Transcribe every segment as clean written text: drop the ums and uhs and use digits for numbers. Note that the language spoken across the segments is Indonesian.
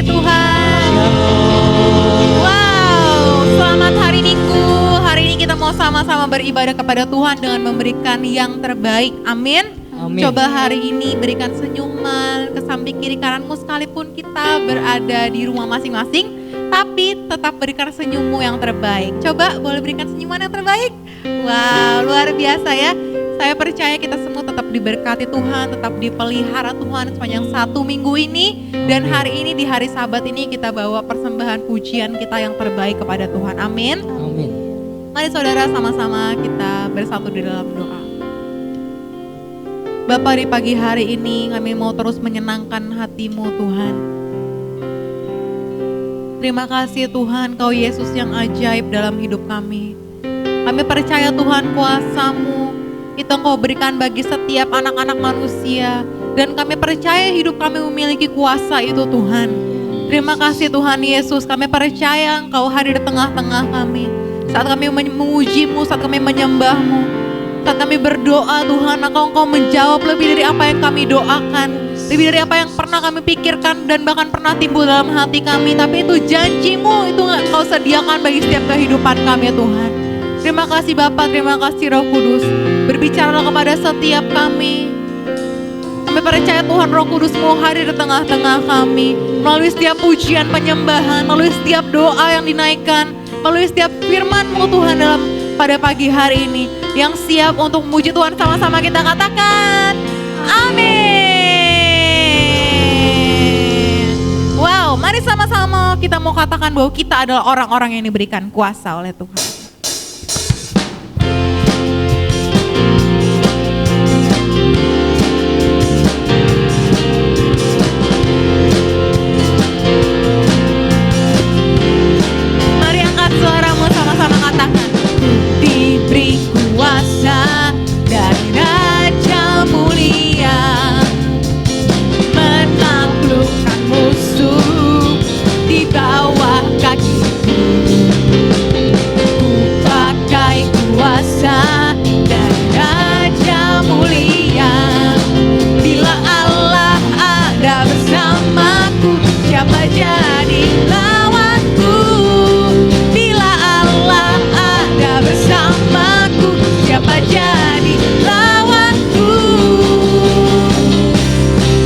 Tuhan. Wow, selamat hari Minggu. Hari ini kita mau sama-sama beribadah kepada Tuhan dengan memberikan yang terbaik. Amin. Coba hari ini berikan senyuman ke samping kiri kananmu sekalipun kita berada di rumah masing-masing, tapi tetap berikan senyummu yang terbaik. Coba boleh berikan senyuman yang terbaik. Wow, luar biasa ya. Saya percaya kita semua tetap diberkati Tuhan, tetap dipelihara Tuhan sepanjang 1 minggu ini. Dan hari ini di hari Sabat ini kita bawa persembahan pujian kita yang terbaik kepada Tuhan. Amin. Amin. Mari saudara sama-sama kita bersatu di dalam doa. Bapa, di pagi hari ini kami mau terus menyenangkan hati-Mu Tuhan. Terima kasih Tuhan, Kau Yesus yang ajaib dalam hidup kami. Kami percaya Tuhan kuasa-Mu itu Engkau berikan bagi setiap anak-anak manusia. Dan kami percaya hidup kami memiliki kuasa itu Tuhan. Terima kasih Tuhan Yesus, kami percaya Engkau hadir di tengah-tengah kami. Saat kami memuji-Mu, saat kami menyembah-Mu, saat kami berdoa Tuhan, Engkau menjawab lebih dari apa yang kami doakan, lebih dari apa yang pernah kami pikirkan dan bahkan pernah timbul dalam hati kami. Tapi itu janji-Mu, itu Engkau sediakan bagi setiap kehidupan kami ya Tuhan. Terima kasih Bapa, terima kasih Roh Kudus. Berbicaralah kepada setiap kami. Kami percaya Tuhan Roh Kudus mau hadir di tengah-tengah kami, melalui setiap pujian penyembahan, melalui setiap doa yang dinaikkan, melalui setiap firman-Mu Tuhan dalam pada pagi hari ini. Yang siap untuk memuji Tuhan, sama-sama kita katakan amin. Wow, mari sama-sama kita mau katakan bahwa kita adalah orang-orang yang diberikan kuasa oleh Tuhan. Mari angkat suaramu, sama-sama katakan. Diberi kuasa dari Raja Mulia, menaklukkan musuh di bawah kakiku. Ku pakai kuasa dari Raja Mulia. Bila Allah ada bersamaku, siapa jadi lawanku? Bila Allah ada bersamaku, siapa jadi lawanku?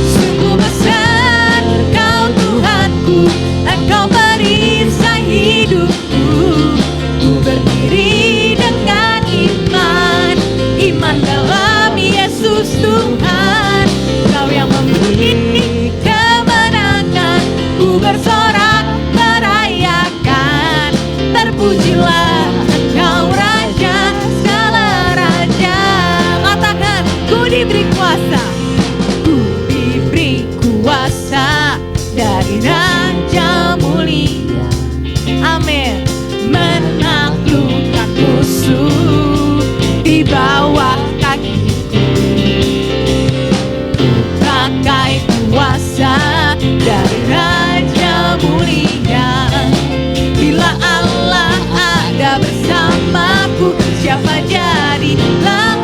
Sungguh besar Kau Tuhanku, Engkau perisai hidupku. Ku berdiri dengan iman, iman dalam Yesus Tuhan. Kau yang memberi kemenangan, ku bersorak merayakan. Terpujilah Engkau Raja segala raja. Katakan, ku diberi kuasa, ku diberi kuasa dari Raja Mulia. Amin. Menaklukkan musuh di bawah kakiku. Pakai kuasa dari Raja Mulia. Bila Allah ada bersamaku, siapa jadi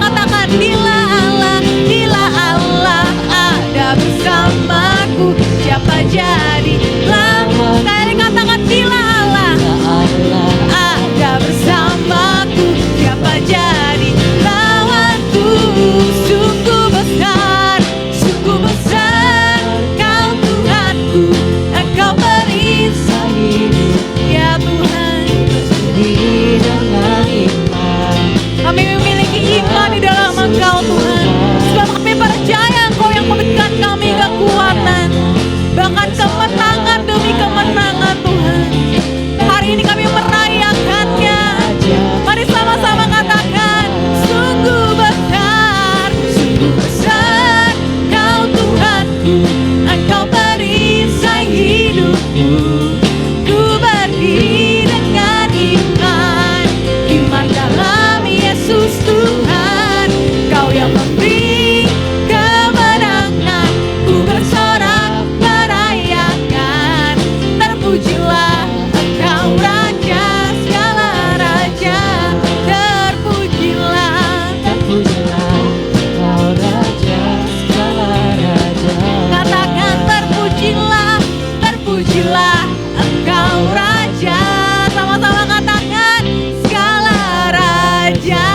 katakan bila Allah ada bersamaku, siapa jadi Dari katakan bila Allah ada bersamaku, siapa jadi lawanku? Sungguh besar Kau Tuhanku, Engkau perisai ya Tuhan. Berdiri dengan iman, Kami memiliki iman di dalam Engkau Tuhan. Sebab kami percaya Engkau yang memberikan kami kekuatan, bahkan kemenangan demi kemenangan Tuhan. Hari ini kami merayakannya. Mari sama-sama katakan, sungguh besar Kau Tuhanku, Engkau perisai hidupku. Ku berdiri dengan iman, iman dalam Yesus Tuhan. Kau yang memberi kemenangan, ku bersorak merayakan. Terpujilah Engkau Raja segala raja. Terpujilah Engkau Raja segala raja. Katakan terpujilah Biarlah Engkau Raja, sama-sama katakan segala raja.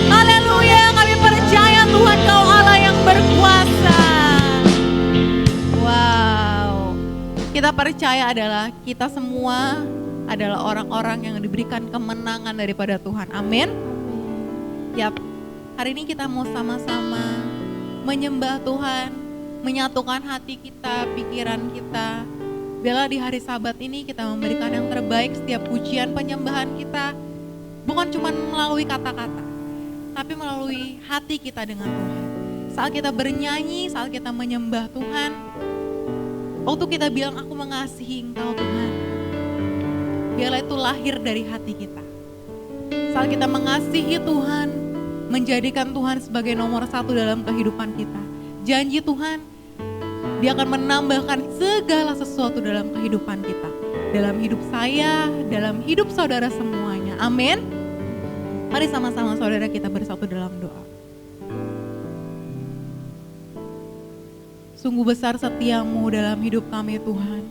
Haleluya, kami percaya Tuhan Kau Allah yang berkuasa. Wow, kita percaya kita semua adalah orang-orang yang diberikan kemenangan daripada Tuhan. Amin. Yap, hari ini kita mau sama-sama menyembah Tuhan, menyatukan hati kita, pikiran kita. Biarlah di hari Sabat ini kita memberikan yang terbaik. Setiap pujian penyembahan kita bukan cuma melalui kata-kata, tapi melalui hati kita dengan Tuhan. Saat kita bernyanyi, saat kita menyembah Tuhan, waktu kita bilang aku mengasihi Engkau Tuhan, biarlah itu lahir dari hati kita. Saat kita mengasihi Tuhan, menjadikan Tuhan sebagai nomor satu dalam kehidupan kita, janji Tuhan, Dia akan menambahkan segala sesuatu dalam kehidupan kita, dalam hidup saya, dalam hidup saudara semuanya. Amin. Mari sama-sama saudara kita bersatu dalam doa. Sungguh besar setiamu dalam hidup kami Tuhan.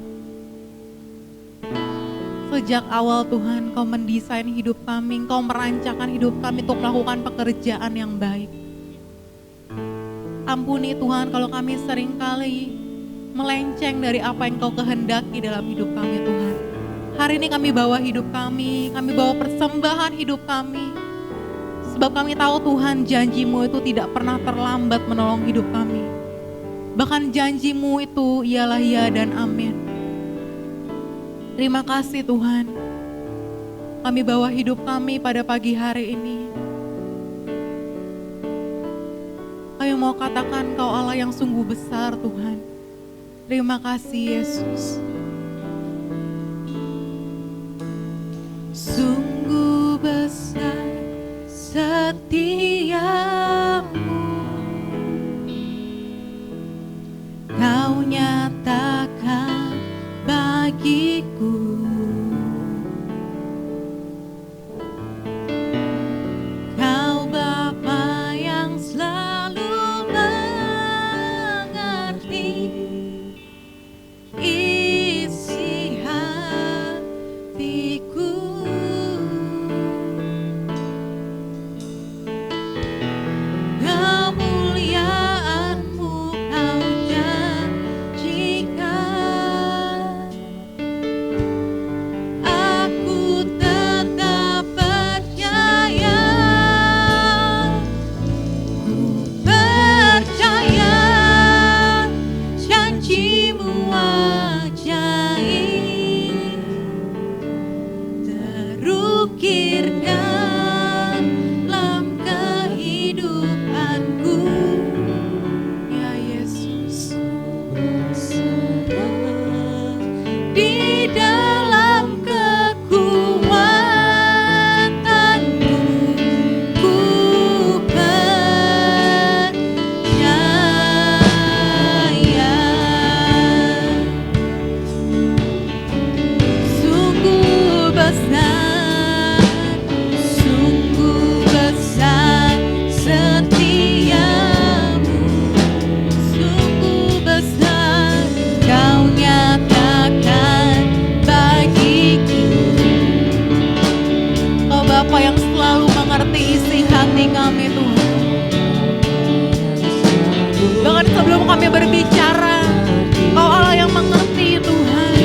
Sejak awal Tuhan Kau mendesain hidup kami, Kau merancangkan hidup kami untuk melakukan pekerjaan yang baik. Ampuni Tuhan kalau kami seringkali melenceng dari apa yang Kau kehendaki dalam hidup kami Tuhan. Hari ini kami bawa hidup kami bawa persembahan hidup kami. Sebab kami tahu Tuhan janji-Mu itu tidak pernah terlambat menolong hidup kami. Bahkan janji-Mu itu ialah ya dan amin. Terima kasih Tuhan. Kami bawa hidup kami pada pagi hari ini. Kami mau katakan Kau Allah yang sungguh besar Tuhan. Terima kasih Yesus. Sungguh besar setiamu, Kau nyatakan bagiku. Kau Bapa yang selalu mengerti isi hatiku. Kemuliaan-Mu Kau janjikan. Aku tetap percaya, ku percaya janji-Mu ajaib, terukir dalam kehidupanku. Ya Yesus, di dalam kekuatan-Mu ku percaya. Sungguh besar setiamu, sungguh besar Kau nyatakan bagiku. Kau Bapa yang selalu mengerti isi hati kami Tuhan. Bahkan sebelum kami berbicara, Kau Allah yang mengerti Tuhan.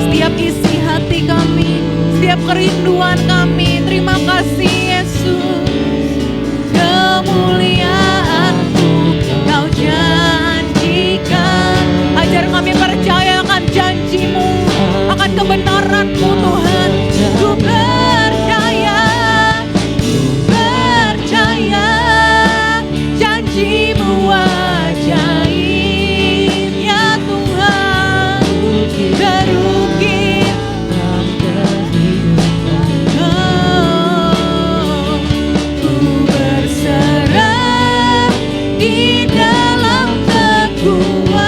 Setiap isi hati kami, setiap kerinduan kami. Terima kasih Yesus. Kemuliaan-Mu Kau janjikan. Ajar kami percaya akan janji-Mu, akan kebenaran-Mu Tuhan. Ku percaya janji-Mu ajaib ya Tuhan, terukir. Ku berserah di dalam kekuatan-Mu.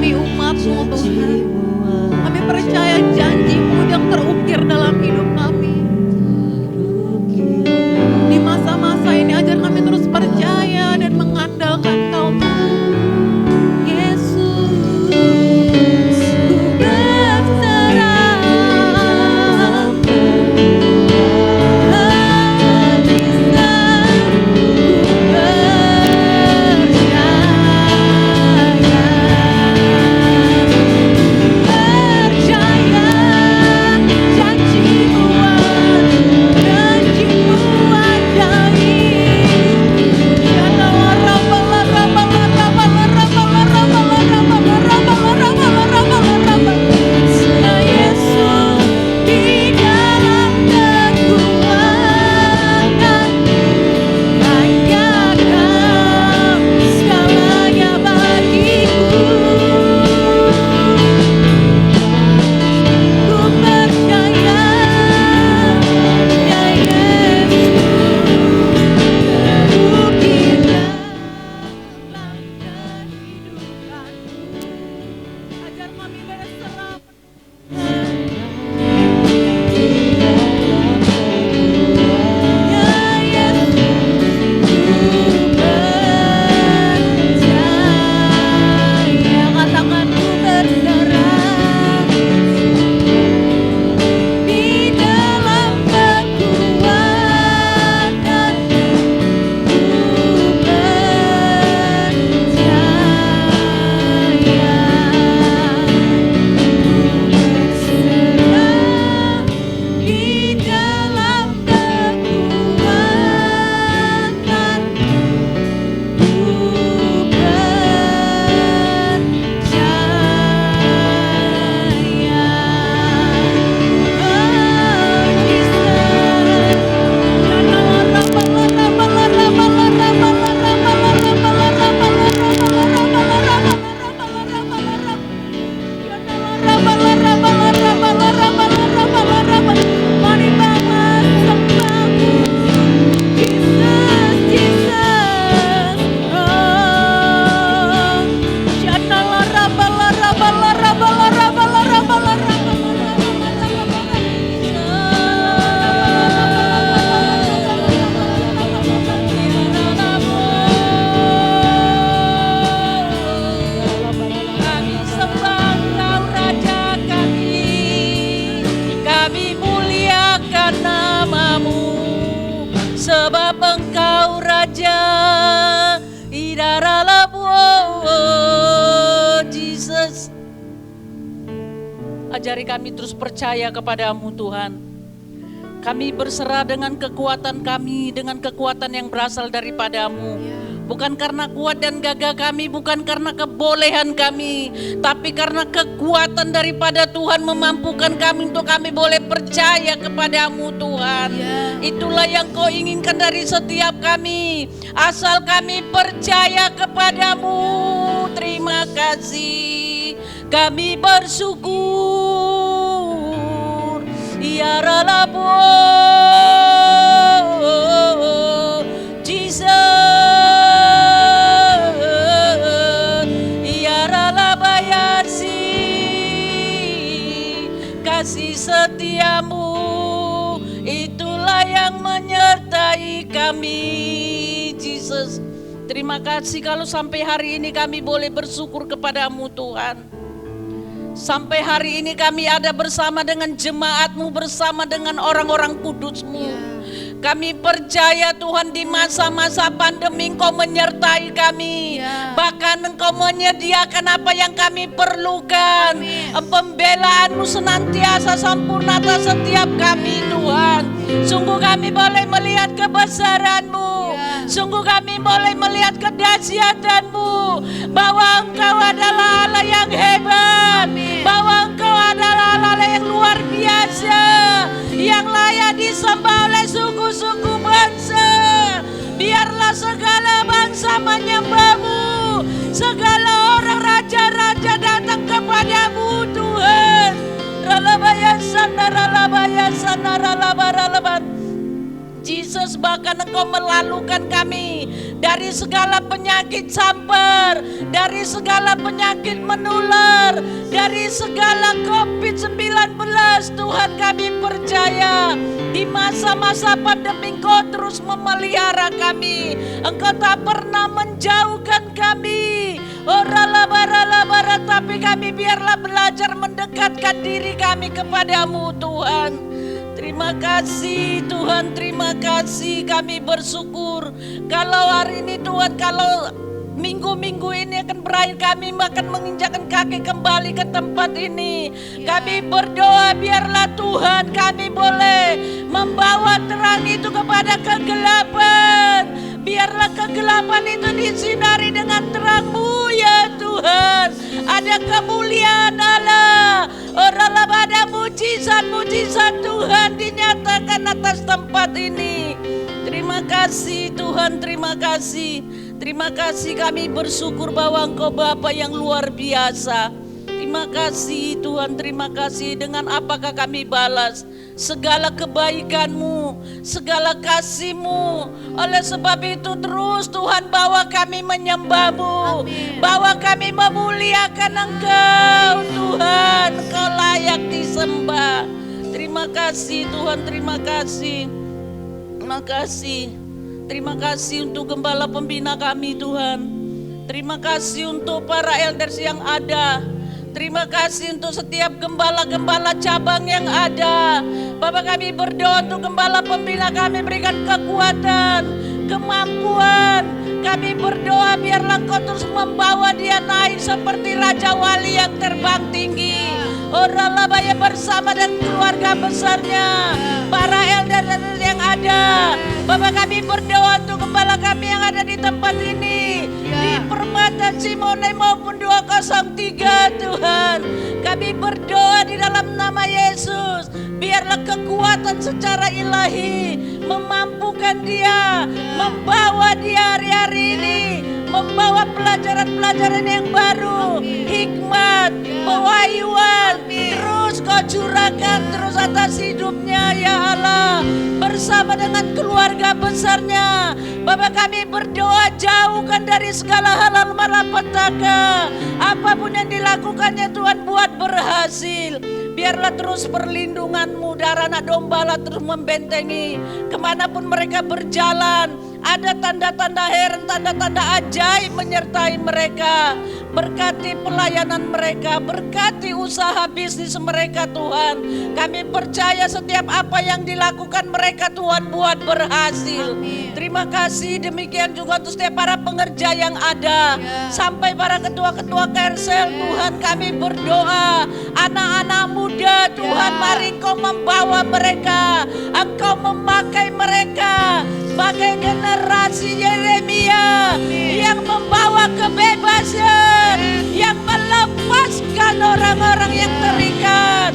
kami umat-Mu Tuhan. Kami percaya janji-Mu yang terukir dalam hidup kami. Di masa-masa ini ajar kami terus percaya dan mengandalkan Kau Tuhan. Yesus, ku berserah. Ajari kami terus percaya kepadamu Tuhan. Kami berserah dengan kekuatan kami, dengan kekuatan yang berasal daripadamu. Bukan karena kuat dan gagah kami, bukan karena kebolehan kami, tapi karena kekuatan daripada Tuhan memampukan kami untuk kami boleh percaya kepadamu Tuhan. Itulah yang Kau inginkan dari setiap kami, asal kami percaya kepadamu. Terima kasih, kami bersyukur. Ya Ralabo, Jesus, Ya Ralabayasi, kasih setiamu itulah yang menyertai kami, Jesus. Terima kasih kalau sampai hari ini kami boleh bersyukur kepadamu Tuhan. Sampai hari ini kami ada bersama dengan jemaat-Mu, bersama dengan orang-orang kudus-Mu. Kami percaya Tuhan di masa-masa pandemi Engkau menyertai kami. Bahkan Engkau menyediakan apa yang kami perlukan. Pembelaan-Mu senantiasa sempurna atas setiap kami Tuhan. Sungguh kami boleh melihat kebesaran-Mu. Sungguh kami boleh melihat kedahsyatan-Mu. Bahwa Engkau adalah Allah yang hebat. Bahwa Engkau adalah Allah yang luar biasa, yang layak disembah oleh suku-suku bangsa. Biarlah segala bangsa menyembah-Mu, segala orang raja-raja datang kepadamu Tuhan. Jesus, bahkan Engkau melalukan kami dari segala penyakit camper, dari segala penyakit menular, dari segala COVID-19. Tuhan, kami percaya di masa-masa pandemi Engkau terus memelihara kami. Engkau tak pernah menjauhkan kami. Tapi kami biarlah belajar mendekatkan diri kami kepadamu, Tuhan. Terima kasih Tuhan, terima kasih. Kami bersyukur kalau hari ini Tuhan, kalau minggu-minggu ini akan berakhir, kami akan menginjakkan kaki kembali ke tempat ini. Kami berdoa biarlah Tuhan kami boleh membawa terang itu kepada kegelapan. Biarlah kegelapan itu disinari dengan terang-Mu ya Tuhan. Ada kemuliaan Allah. Oralah pada mujizat-mujizat Tuhan dinyatakan atas tempat ini. Terima kasih Tuhan, terima kasih. Terima kasih, kami bersyukur bahwa Engkau Bapa yang luar biasa. Terima kasih Tuhan, terima kasih. Dengan apakah kami balas segala kebaikan-Mu, segala kasih-Mu. Oleh sebab itu terus Tuhan bawa kami menyembah-Mu, bawa kami memuliakan Engkau Tuhan. Engkau layak disembah. Terima kasih Tuhan, terima kasih. Terima kasih. Terima kasih untuk gembala pembina kami Tuhan. Terima kasih untuk para elders yang ada. Terima kasih untuk setiap gembala-gembala cabang yang ada. Bapak, kami berdoa untuk gembala pembina kami, berikan kekuatan, kemampuan. Kami berdoa biarlah Engkau terus membawa dia naik seperti Raja Wali yang terbang tinggi. Oralah Baya bersama dan keluarga besarnya, para elder yang ada. Bapak, kami berdoa untuk gembala kami yang ada di tempat ini, di Permata Simone maupun 203 Tuhan. Kami berdoa di dalam nama Yesus, biarlah kekuatan secara ilahi memampukan dia, membawa dia hari-hari ini, membawa pelajaran-pelajaran yang baru, hikmat, pewahyuan, terus Kau curahkan terus atas hidupnya ya Allah, bersama dengan keluarga besarnya. Bapak, kami berdoa jauhkan dari segala hal malapetaka. Apapun yang dilakukannya Tuhan buat berhasil. Biarlah terus perlindungan-Mu, darah anak domba lah terus membentengi kemanapun mereka berjalan. Ada tanda-tanda heran, tanda-tanda ajaib menyertai mereka. Berkati pelayanan mereka, berkati usaha bisnis mereka Tuhan. Kami percaya setiap apa yang dilakukan mereka Tuhan buat berhasil. Terima kasih, demikian juga untuk setiap para pengerja yang ada. Sampai para ketua-ketua Kersel Tuhan, kami berdoa. Anak-anak muda Tuhan, mari Engkau membawa mereka, Engkau memakai mereka bagai generasi Yeremia yang membawa kebebasan, yang melepaskan orang-orang yang terikat.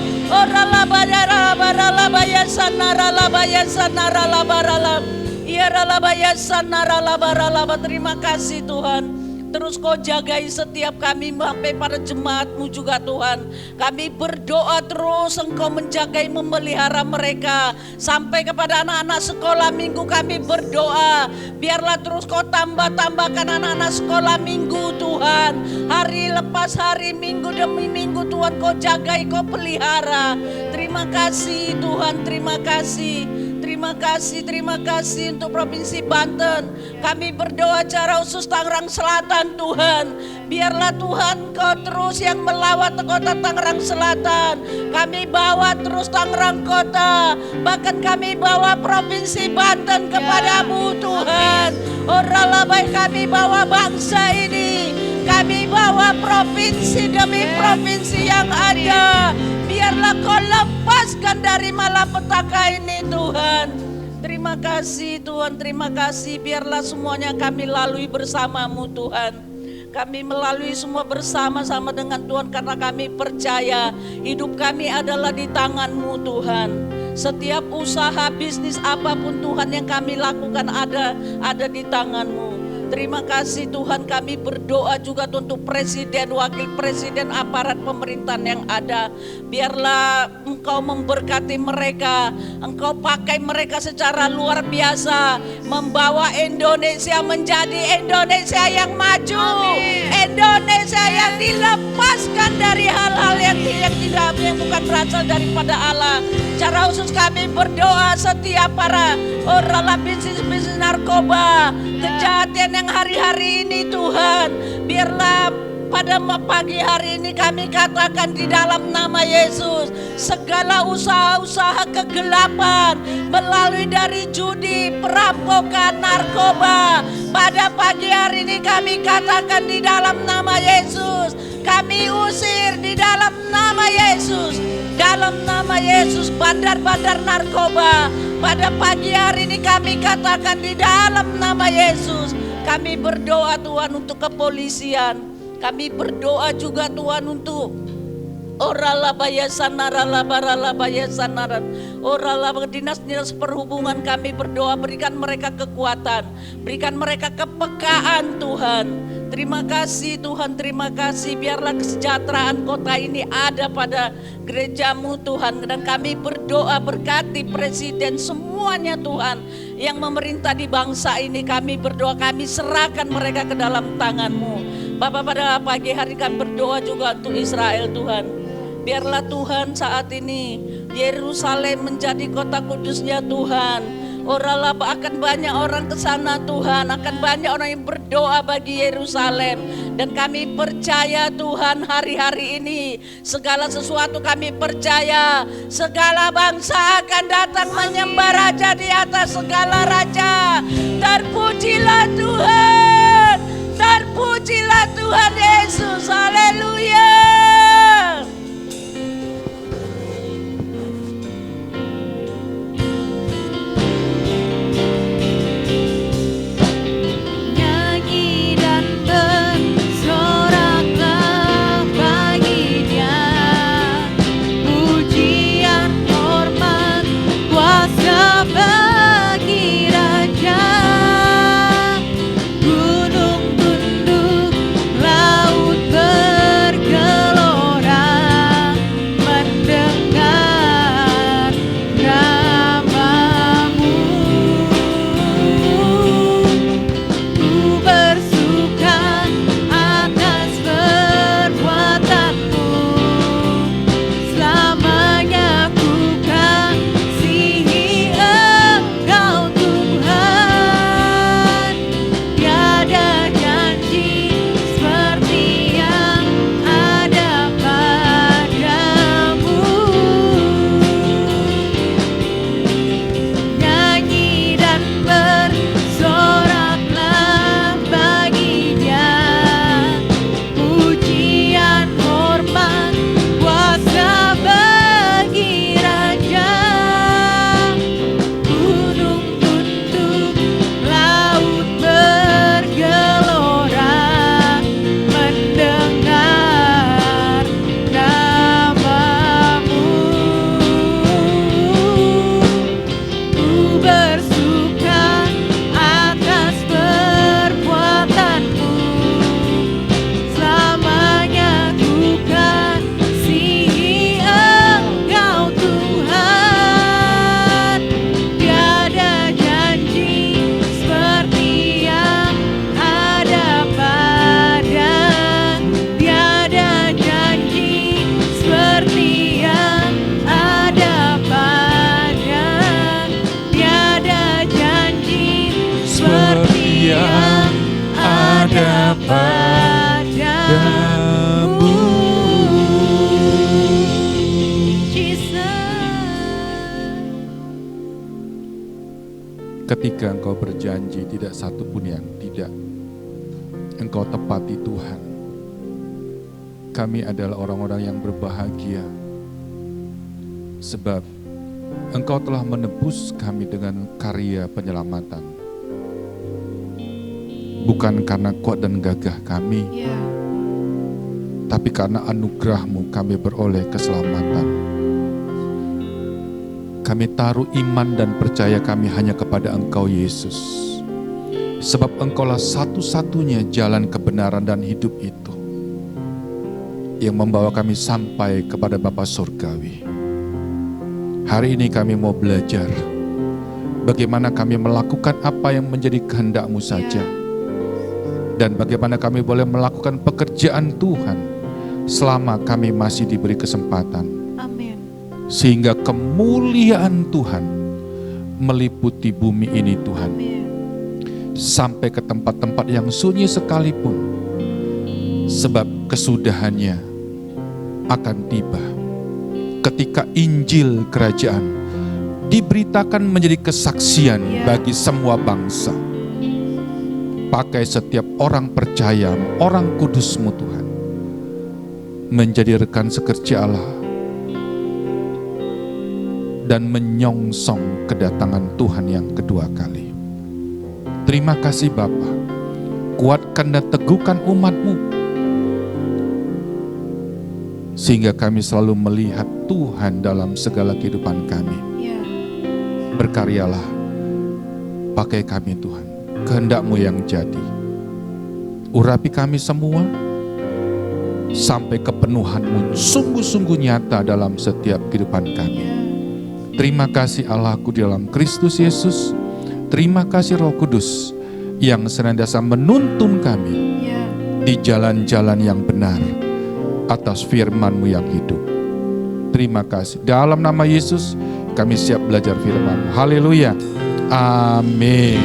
Terima kasih Tuhan. Terus Kau jagai setiap kami sampai pada jemaat-Mu juga Tuhan. Kami berdoa terus Engkau menjagai, memelihara mereka. Sampai kepada anak-anak sekolah minggu kami berdoa. Biarlah terus Kau tambah-tambahkan anak-anak sekolah minggu Tuhan. Hari lepas hari, minggu demi minggu Tuhan Kau jagai, Kau pelihara. Terima kasih Tuhan, terima kasih. Terima kasih untuk Provinsi Banten. Kami berdoa secara khusus Tangerang Selatan Tuhan. Biarlah Tuhan Kau terus yang melawat kota Tangerang Selatan. Kami bawa terus Tangerang Kota. Bahkan kami bawa Provinsi Banten kepadamu Tuhan. Oralah baik, kami bawa bangsa ini. Kami bawa provinsi demi provinsi yang ada. Biarlah Kau lepaskan dari malapetaka ini Tuhan. Terima kasih Tuhan, terima kasih. Biarlah semuanya kami lalui bersama-Mu Tuhan. Kami melalui semua bersama-sama dengan Tuhan karena kami percaya hidup kami adalah di tangan-Mu Tuhan. Setiap usaha bisnis apapun Tuhan yang kami lakukan ada di tangan-Mu. Terima kasih Tuhan, kami berdoa juga untuk presiden, wakil presiden, aparat pemerintahan yang ada. Biarlah Engkau memberkati mereka, Engkau pakai mereka secara luar biasa, membawa Indonesia menjadi Indonesia yang maju. Amin. Indonesia yang dilepaskan dari hal-hal yang bukan berasal daripada Allah. Secara khusus kami berdoa setiap para orang bisnis narkoba, kejahatan yang hari-hari ini Tuhan, biarlah pada pagi hari ini kami katakan di dalam nama Yesus, segala usaha-usaha kegelapan melalui dari judi, perampokan, narkoba, pada pagi hari ini kami katakan di dalam nama Yesus, kami usir di dalam nama Yesus. Dalam nama Yesus, bandar-bandar narkoba pada pagi hari ini kami katakan di dalam nama Yesus. Kami berdoa Tuhan untuk kepolisian. Kami berdoa juga Tuhan untuk dinas-dinas perhubungan. Kami berdoa, berikan mereka kekuatan, berikan mereka kepekaan Tuhan. Terima kasih Tuhan, terima kasih. Biarlah kesejahteraan kota ini ada pada gerejamu Tuhan. Dan kami berdoa, berkati presiden semuanya Tuhan yang memerintah di bangsa ini. Kami berdoa, kami serahkan mereka ke dalam tangan-Mu. Bapak, pada pagi hari kami berdoa juga untuk Israel Tuhan. Biarlah Tuhan saat ini Yerusalem menjadi kota kudusnya Tuhan. Akan banyak orang ke sana Tuhan, akan banyak orang yang berdoa bagi Yerusalem. Dan kami percaya Tuhan, hari-hari ini segala sesuatu kami percaya, segala bangsa akan datang menyembah Raja di atas segala raja. Terpujilah Tuhan, terpujilah Tuhan Yesus, haleluya. Ketika Engkau berjanji, tidak satu pun yang tidak Engkau tepati Tuhan. Kami adalah orang-orang yang berbahagia, sebab Engkau telah menebus kami dengan karya penyelamatan. Bukan karena kuat dan gagah kami, tapi karena anugerah-Mu kami beroleh keselamatan. Kami taruh iman dan percaya kami hanya kepada Engkau Yesus. Sebab Engkaulah satu-satunya jalan kebenaran dan hidup itu yang membawa kami sampai kepada Bapa Surgawi. Hari ini kami mau belajar bagaimana kami melakukan apa yang menjadi kehendak-Mu saja. Dan bagaimana kami boleh melakukan pekerjaan Tuhan selama kami masih diberi kesempatan. Amin. Sehingga kemuliaan Tuhan meliputi bumi ini Tuhan. Amin. Sampai ke tempat-tempat yang sunyi sekalipun. Sebab kesudahannya akan tiba. Ketika Injil Kerajaan diberitakan menjadi kesaksian bagi semua bangsa. Pakai setiap orang percaya, orang kudus-Mu Tuhan, menjadi rekan sekerja Allah dan menyongsong kedatangan Tuhan yang kedua kali. Terima kasih Bapa, kuatkan dan teguhkan umat-Mu, sehingga kami selalu melihat Tuhan dalam segala kehidupan kami. Berkaryalah, pakai kami Tuhan, kehendak-Mu yang jadi. Urapi kami semua, sampai kepenuhan-Mu sungguh-sungguh nyata dalam setiap kehidupan kami. Terima kasih Allahku di dalam Kristus Yesus. Terima kasih Roh Kudus yang senantiasa menuntun kami di jalan-jalan yang benar atas firman-Mu yang hidup. Terima kasih. Dalam nama Yesus kami siap belajar firman-Mu. Haleluya. Amin.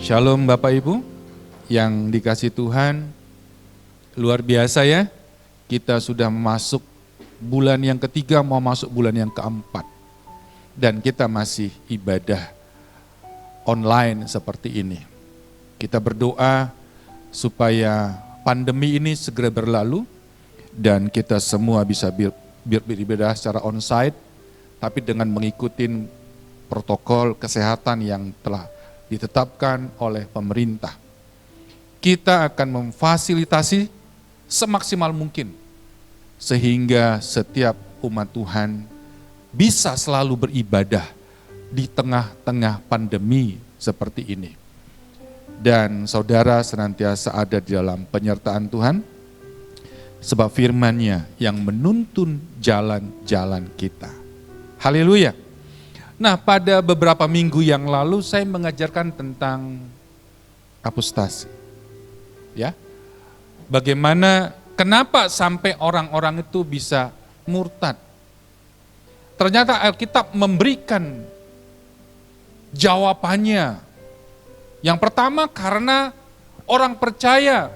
Shalom Bapak Ibu yang dikasih Tuhan. Luar biasa ya. Kita sudah masuk bulan yang ketiga, mau masuk bulan yang keempat. Dan kita masih ibadah online seperti ini. Kita berdoa supaya pandemi ini segera berlalu dan kita semua bisa beribadah secara onsite, tapi dengan mengikuti protokol kesehatan yang telah ditetapkan oleh pemerintah. Kita akan memfasilitasi semaksimal mungkin sehingga setiap umat Tuhan bisa selalu beribadah di tengah-tengah pandemi seperti ini. Dan saudara senantiasa ada di dalam penyertaan Tuhan, sebab firman-Nya yang menuntun jalan-jalan kita. Haleluya. Nah, pada beberapa minggu yang lalu saya mengajarkan tentang apostasi. Ya. Bagaimana, kenapa sampai orang-orang itu bisa murtad? Ternyata Alkitab memberikan jawabannya. Yang pertama karena orang percaya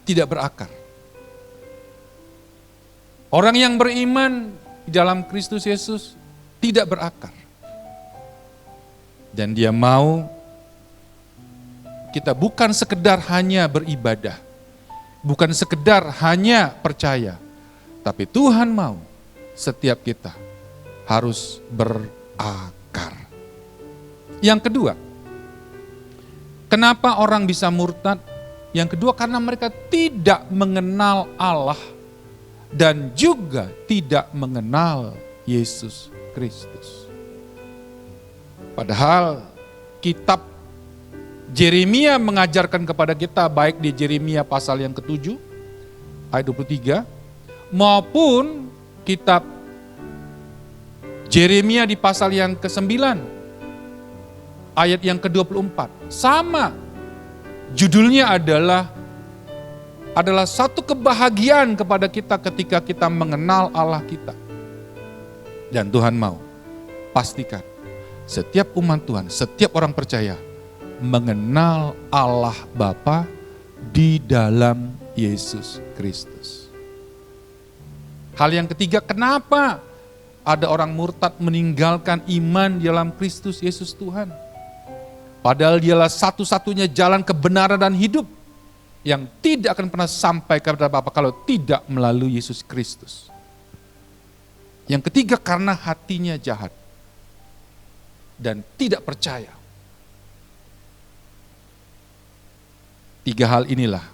tidak berakar. Orang yang beriman di dalam Kristus Yesus tidak berakar. Dan dia mau kita bukan sekedar hanya beribadah, bukan sekedar hanya percaya, tapi Tuhan mau setiap kita harus berakar. Yang kedua, kenapa orang bisa murtad? Yang kedua, karena mereka tidak mengenal Allah dan juga tidak mengenal Yesus Kristus. Padahal kitab Yeremia mengajarkan kepada kita, baik di Yeremia pasal yang ke-7 ayat 23 maupun kitab Yeremia di pasal yang ke-9 ayat yang ke-24. Sama, judulnya adalah satu kebahagiaan kepada kita ketika kita mengenal Allah kita. Dan Tuhan mau pastikan setiap umat Tuhan, setiap orang percaya mengenal Allah Bapa di dalam Yesus Kristus. Hal yang ketiga, kenapa ada orang murtad meninggalkan iman di dalam Kristus Yesus Tuhan? Padahal dialah satu-satunya jalan kebenaran dan hidup yang tidak akan pernah sampai kepada Bapa kalau tidak melalui Yesus Kristus. Yang ketiga, karena hatinya jahat dan tidak percaya. Tiga hal inilah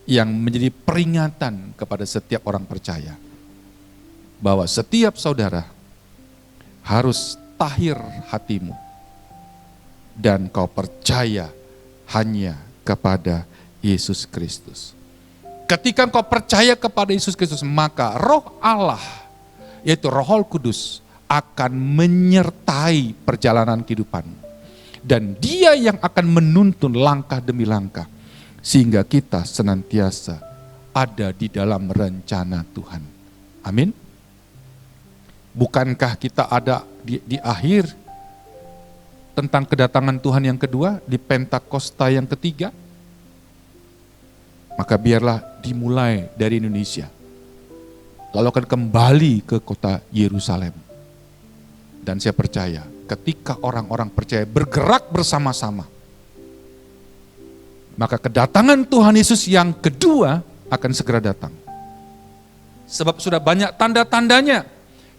yang menjadi peringatan kepada setiap orang percaya. Bahwa setiap saudara harus tahir hatimu dan kau percaya hanya kepada Yesus Kristus. Ketika kau percaya kepada Yesus Kristus, maka Roh Allah, yaitu Roh Kudus, akan menyertai perjalanan kehidupanmu. Dan Dia yang akan menuntun langkah demi langkah, sehingga kita senantiasa ada di dalam rencana Tuhan. Amin. Bukankah kita ada di akhir tentang kedatangan Tuhan yang kedua, di Pentakosta yang ketiga? Maka biarlah dimulai dari Indonesia, lalu akan kembali ke kota Yerusalem. Dan saya percaya ketika orang-orang percaya bergerak bersama-sama, maka kedatangan Tuhan Yesus yang kedua akan segera datang. Sebab sudah banyak tanda-tandanya,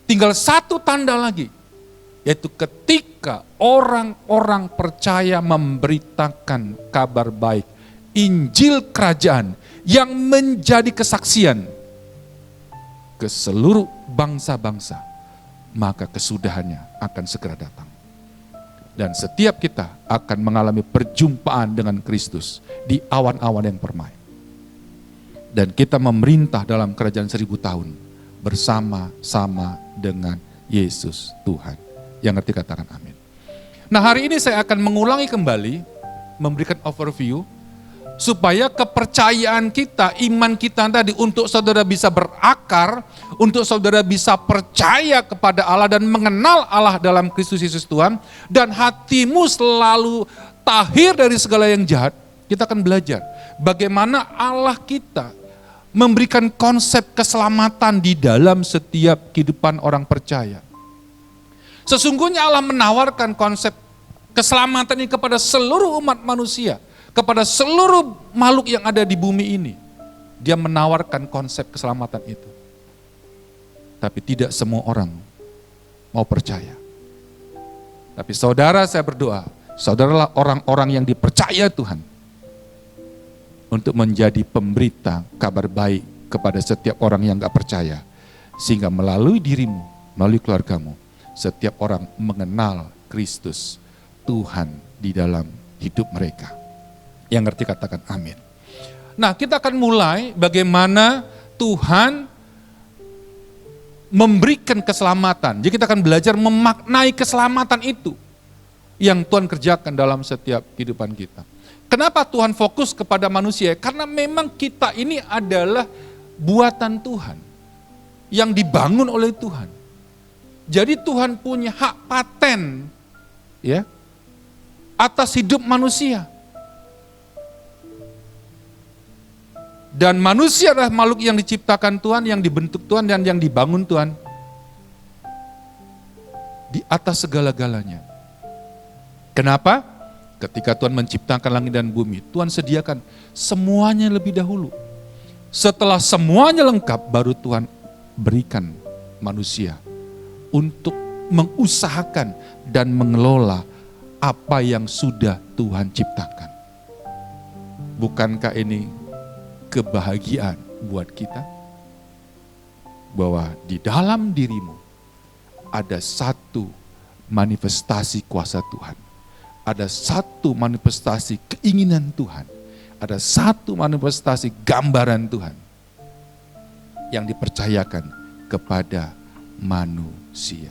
tinggal satu tanda lagi, yaitu ketika orang-orang percaya memberitakan kabar baik, Injil Kerajaan yang menjadi kesaksian ke seluruh bangsa-bangsa, maka kesudahannya akan segera datang. Dan setiap kita akan mengalami perjumpaan dengan Kristus di awan-awan yang permai. Dan kita memerintah dalam kerajaan 1000 tahun bersama-sama dengan Yesus Tuhan. Yang ngerti katakan amin. Nah, hari ini saya akan mengulangi kembali, memberikan overview, supaya kepercayaan kita, iman kita tadi untuk saudara bisa berakar, untuk saudara bisa percaya kepada Allah dan mengenal Allah dalam Kristus Yesus Tuhan, dan hatimu selalu tahir dari segala yang jahat. Kita akan belajar bagaimana Allah kita memberikan konsep keselamatan di dalam setiap kehidupan orang percaya. Sesungguhnya Allah menawarkan konsep keselamatan ini kepada seluruh umat manusia, kepada seluruh makhluk yang ada di bumi ini. Dia menawarkan konsep keselamatan itu. Tapi tidak semua orang mau percaya. Tapi saudara, saya berdoa, saudaralah orang-orang yang dipercaya Tuhan untuk menjadi pemberita kabar baik kepada setiap orang yang gak percaya. Sehingga melalui dirimu, melalui keluargamu, setiap orang mengenal Kristus, Tuhan di dalam hidup mereka. Yang ngerti katakan amin. Nah, kita akan mulai bagaimana Tuhan memberikan keselamatan. Jadi kita akan belajar memaknai keselamatan itu yang Tuhan kerjakan dalam setiap kehidupan kita. Kenapa Tuhan fokus kepada manusia? Karena memang kita ini adalah buatan Tuhan yang dibangun oleh Tuhan. Jadi Tuhan punya hak paten ya atas hidup manusia. Dan manusia adalah makhluk yang diciptakan Tuhan, yang dibentuk Tuhan, dan yang dibangun Tuhan di atas segala-galanya. Kenapa? Ketika Tuhan menciptakan langit dan bumi, Tuhan sediakan semuanya lebih dahulu. Setelah semuanya lengkap, baru Tuhan berikan manusia untuk mengusahakan dan mengelola apa yang sudah Tuhan ciptakan. Bukankah ini kebahagiaan buat kita? Bahwa di dalam dirimu ada satu manifestasi kuasa Tuhan. Ada satu manifestasi keinginan Tuhan. Ada satu manifestasi gambaran Tuhan yang dipercayakan kepada manusia.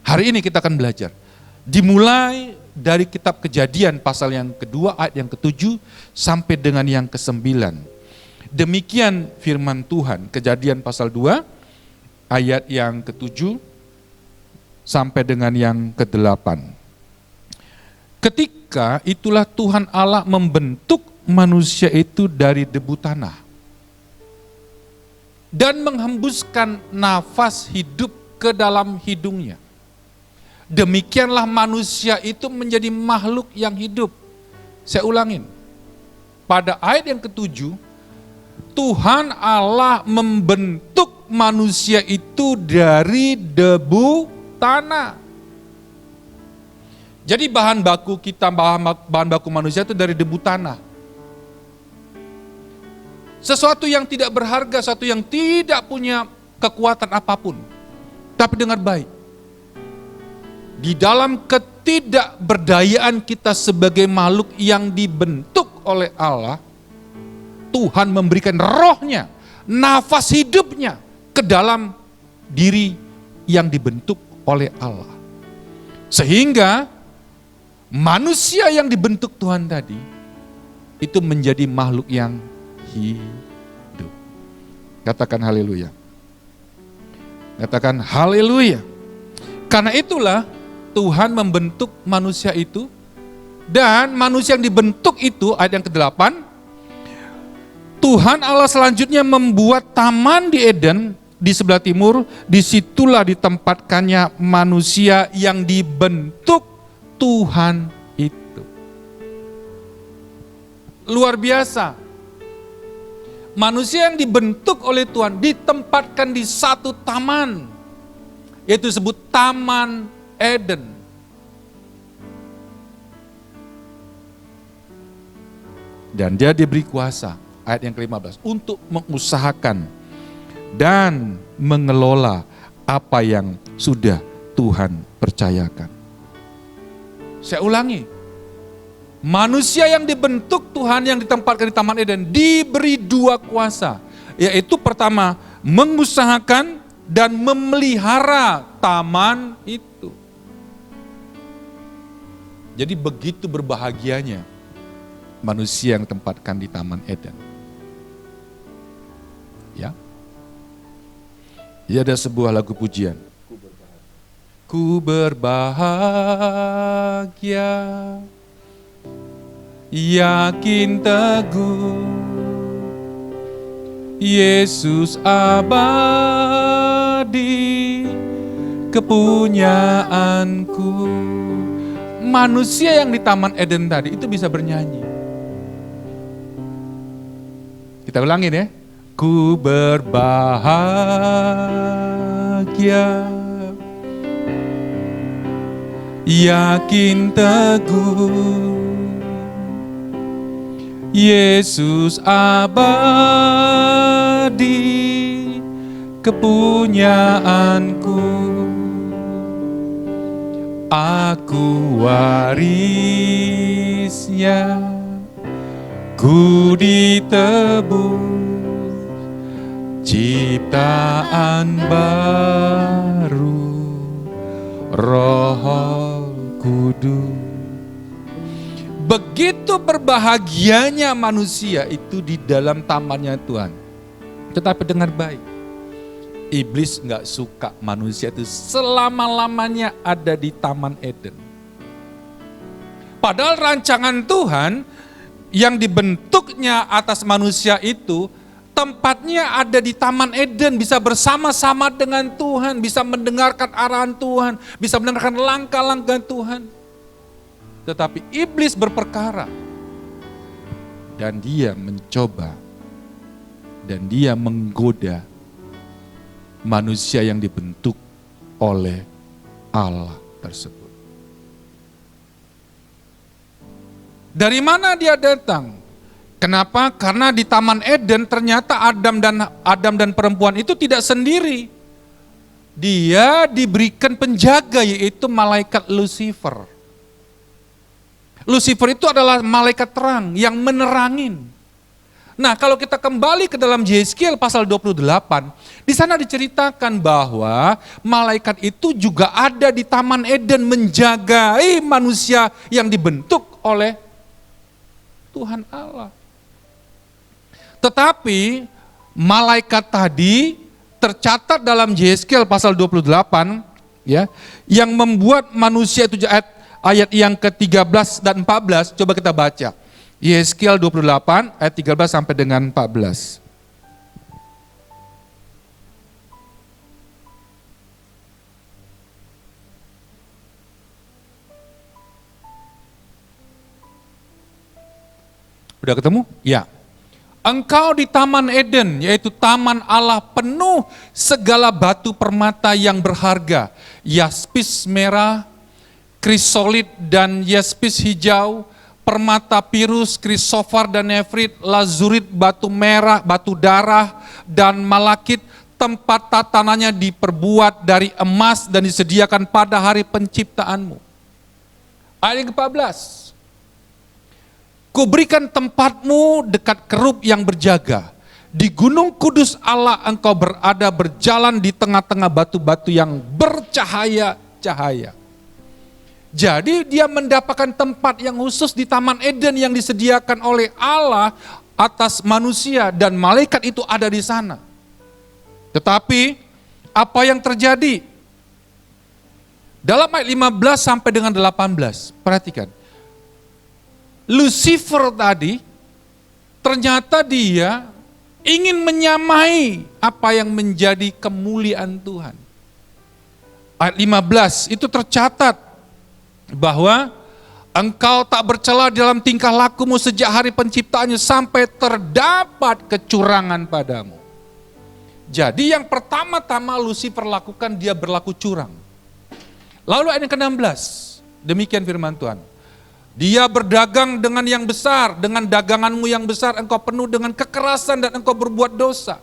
Hari ini kita akan belajar. Dimulai dari kitab Kejadian pasal yang kedua ayat yang ke-7 sampai dengan yang ke-9. Demikian firman Tuhan, Kejadian pasal 2 ayat yang ke-7 sampai dengan yang ke-8. Ketika itulah Tuhan Allah membentuk manusia itu dari debu tanah dan menghembuskan nafas hidup ke dalam hidungnya. Demikianlah manusia itu menjadi makhluk yang hidup. Saya ulangin. Pada ayat yang ke-7, Tuhan Allah membentuk manusia itu dari debu tanah. Jadi bahan baku kita, bahan baku manusia itu dari debu tanah. Sesuatu yang tidak berharga, sesuatu yang tidak punya kekuatan apapun. Tapi dengar baik, di dalam ketidakberdayaan kita sebagai makhluk yang dibentuk oleh Allah, Tuhan memberikan rohnya, nafas hidupnya ke dalam diri yang dibentuk oleh Allah. Sehingga manusia yang dibentuk Tuhan tadi, itu menjadi makhluk yang hidup. Katakan haleluya. Katakan haleluya. Karena itulah Tuhan membentuk manusia itu, dan manusia yang dibentuk itu, ayat yang ke-8, Tuhan Allah selanjutnya membuat taman di Eden di sebelah timur, disitulah ditempatkannya manusia yang dibentuk Tuhan itu. Luar biasa. Manusia yang dibentuk oleh Tuhan ditempatkan di satu taman, yaitu disebut Taman Eden. Dan dia diberi kuasa, ayat yang ke-15, untuk mengusahakan dan mengelola apa yang sudah Tuhan percayakan. Saya ulangi, manusia yang dibentuk Tuhan yang ditempatkan di Taman Eden diberi dua kuasa, yaitu pertama mengusahakan dan memelihara taman itu. Jadi begitu berbahagianya manusia yang ditempatkan di Taman Eden. Ya. Ya, ada sebuah lagu pujian. Ku berbahagia, yakin teguh, Yesus abadi, kepunyaanku. Manusia yang di Taman Eden tadi itu bisa bernyanyi. Kita ulangin ya. Ku berbahagia, yakin teguh, Yesus abadi, kepunyaanku. Aku warisnya, ku ditebus, ciptaan baru, Roh Kudus. Begitu berbahagianya manusia itu di dalam tamannya Tuhan. Tetapi dengar baik, iblis gak suka manusia itu selama-lamanya ada di Taman Eden. Padahal rancangan Tuhan yang dibentuknya atas manusia itu, tempatnya ada di Taman Eden, bisa bersama-sama dengan Tuhan, bisa mendengarkan arahan Tuhan, bisa mendengarkan langkah-langkah Tuhan. Tetapi iblis berperkara, dan dia mencoba, dan dia menggoda manusia yang dibentuk oleh Allah tersebut. Dari mana dia datang? Kenapa? Karena di Taman Eden ternyata Adam dan perempuan itu tidak sendiri. Dia diberikan penjaga, yaitu malaikat Lucifer. Lucifer itu adalah malaikat terang yang menerangin. Nah, kalau kita kembali ke dalam Yeskiel pasal 28, di sana diceritakan bahwa malaikat itu juga ada di Taman Eden menjagai manusia yang dibentuk oleh Tuhan Allah. Tetapi malaikat tadi tercatat dalam Yeskiel pasal 28, ya, yang membuat manusia itu ayat yang ke-13 dan 14, coba kita baca. Yeskiel 28 ayat 13 sampai dengan 14. Udah ketemu? Ya. Engkau di Taman Eden, yaitu taman Allah, penuh segala batu permata yang berharga, yaspis merah, krisolit dan yaspis hijau, permata pirus, krisofar dan nefrit, lazurit, batu merah, batu darah, dan malakit, tempat tatanannya diperbuat dari emas dan disediakan pada hari penciptaanmu. Ayat yang ke-14. Kuberikan tempatmu dekat kerub yang berjaga. Di gunung kudus Allah engkau berada berjalan di tengah-tengah batu-batu yang bercahaya-cahaya. Jadi dia mendapatkan tempat yang khusus di Taman Eden yang disediakan oleh Allah atas manusia dan malaikat itu ada di sana. Tetapi apa yang terjadi? Dalam ayat 15 sampai dengan 18, perhatikan. Lucifer tadi ternyata dia ingin menyamai apa yang menjadi kemuliaan Tuhan. Ayat 15 itu tercatat bahwa engkau tak bercela dalam tingkah lakumu sejak hari penciptaannya sampai terdapat kecurangan padamu. Jadi yang pertama-tama Lucifer lakukan, dia berlaku curang. Lalu ayat yang ke-16, demikian firman Tuhan. Dia berdagang dengan yang besar, dengan daganganmu yang besar engkau penuh dengan kekerasan dan engkau berbuat dosa.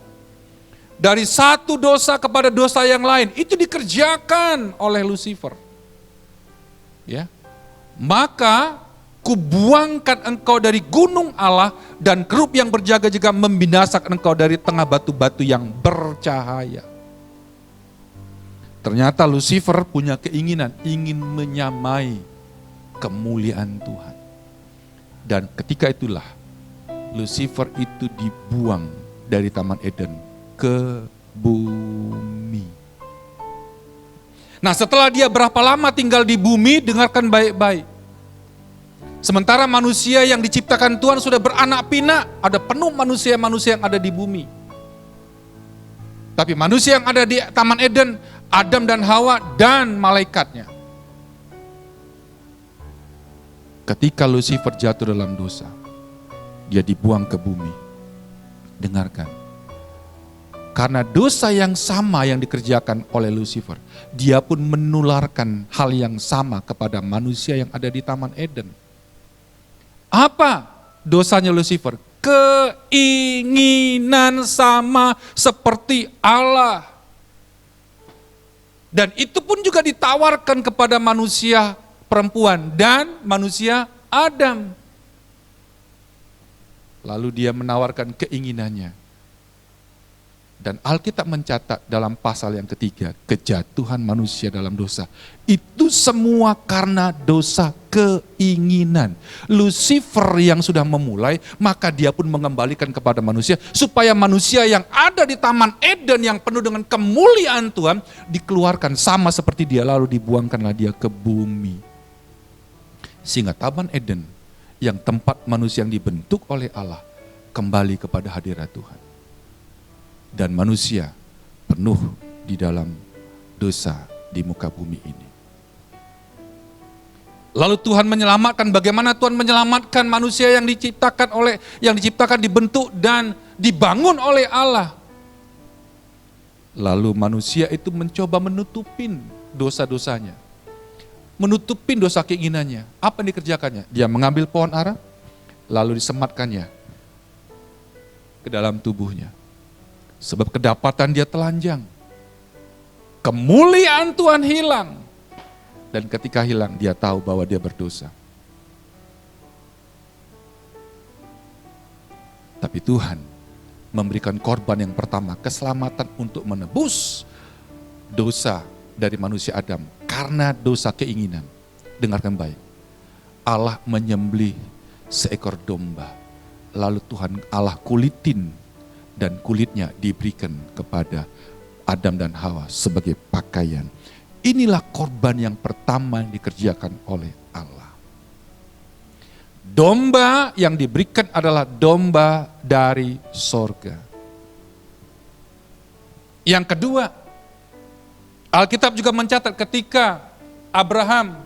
Dari satu dosa kepada dosa yang lain, itu dikerjakan oleh Lucifer. Ya. Maka kubuangkan engkau dari gunung Allah dan kerub yang berjaga-jaga membinasakan engkau dari tengah batu-batu yang bercahaya. Ternyata Lucifer punya keinginan, ingin menyamai kemuliaan Tuhan. Dan ketika itulah Lucifer itu dibuang dari Taman Eden ke bumi. Nah, setelah dia berapa lama tinggal di bumi, dengarkan baik-baik. Sementara manusia yang diciptakan Tuhan sudah beranak pinak, ada penuh manusia-manusia yang ada di bumi. Tapi manusia yang ada di Taman Eden, Adam dan Hawa dan malaikatnya. Ketika Lucifer jatuh dalam dosa, dia dibuang ke bumi. Dengarkan. Karena dosa yang sama yang dikerjakan oleh Lucifer, dia pun menularkan hal yang sama kepada manusia yang ada di Taman Eden. Apa dosanya Lucifer? Keinginan sama seperti Allah. Dan itu pun juga ditawarkan kepada manusia perempuan dan manusia Adam. Lalu dia menawarkan keinginannya. Dan Alkitab mencatat dalam pasal yang ketiga, kejatuhan manusia dalam dosa. Itu semua karena dosa keinginan. Lucifer yang sudah memulai, maka dia pun mengembalikan kepada manusia, supaya manusia yang ada di Taman Eden yang penuh dengan kemuliaan Tuhan, dikeluarkan sama seperti dia, lalu dibuangkanlah dia ke bumi. Sehingga Taman Eden, yang tempat manusia yang dibentuk oleh Allah, kembali kepada hadirat Tuhan. Dan manusia penuh di dalam dosa di muka bumi ini. Lalu Tuhan menyelamatkan, bagaimana Tuhan menyelamatkan manusia yang diciptakan, dibentuk dan dibangun oleh Allah. Lalu manusia itu mencoba menutupin dosa-dosanya. Menutupin dosa keinginannya. Apa yang dikerjakannya? Dia mengambil pohon ara, lalu disematkannya ke dalam tubuhnya. Sebab kedapatan dia telanjang. Kemuliaan Tuhan hilang. Dan ketika hilang, dia tahu bahwa dia berdosa. Tapi Tuhan memberikan korban yang pertama, keselamatan untuk menebus dosa dari manusia Adam. Karena dosa keinginan. Dengarkan baik. Allah menyembelih seekor domba. Lalu Tuhan Allah kulitin. Dan kulitnya diberikan kepada Adam dan Hawa sebagai pakaian. Inilah korban yang pertama yang dikerjakan oleh Allah. Domba yang diberikan adalah domba dari sorga. Yang kedua, Alkitab juga mencatat ketika Abraham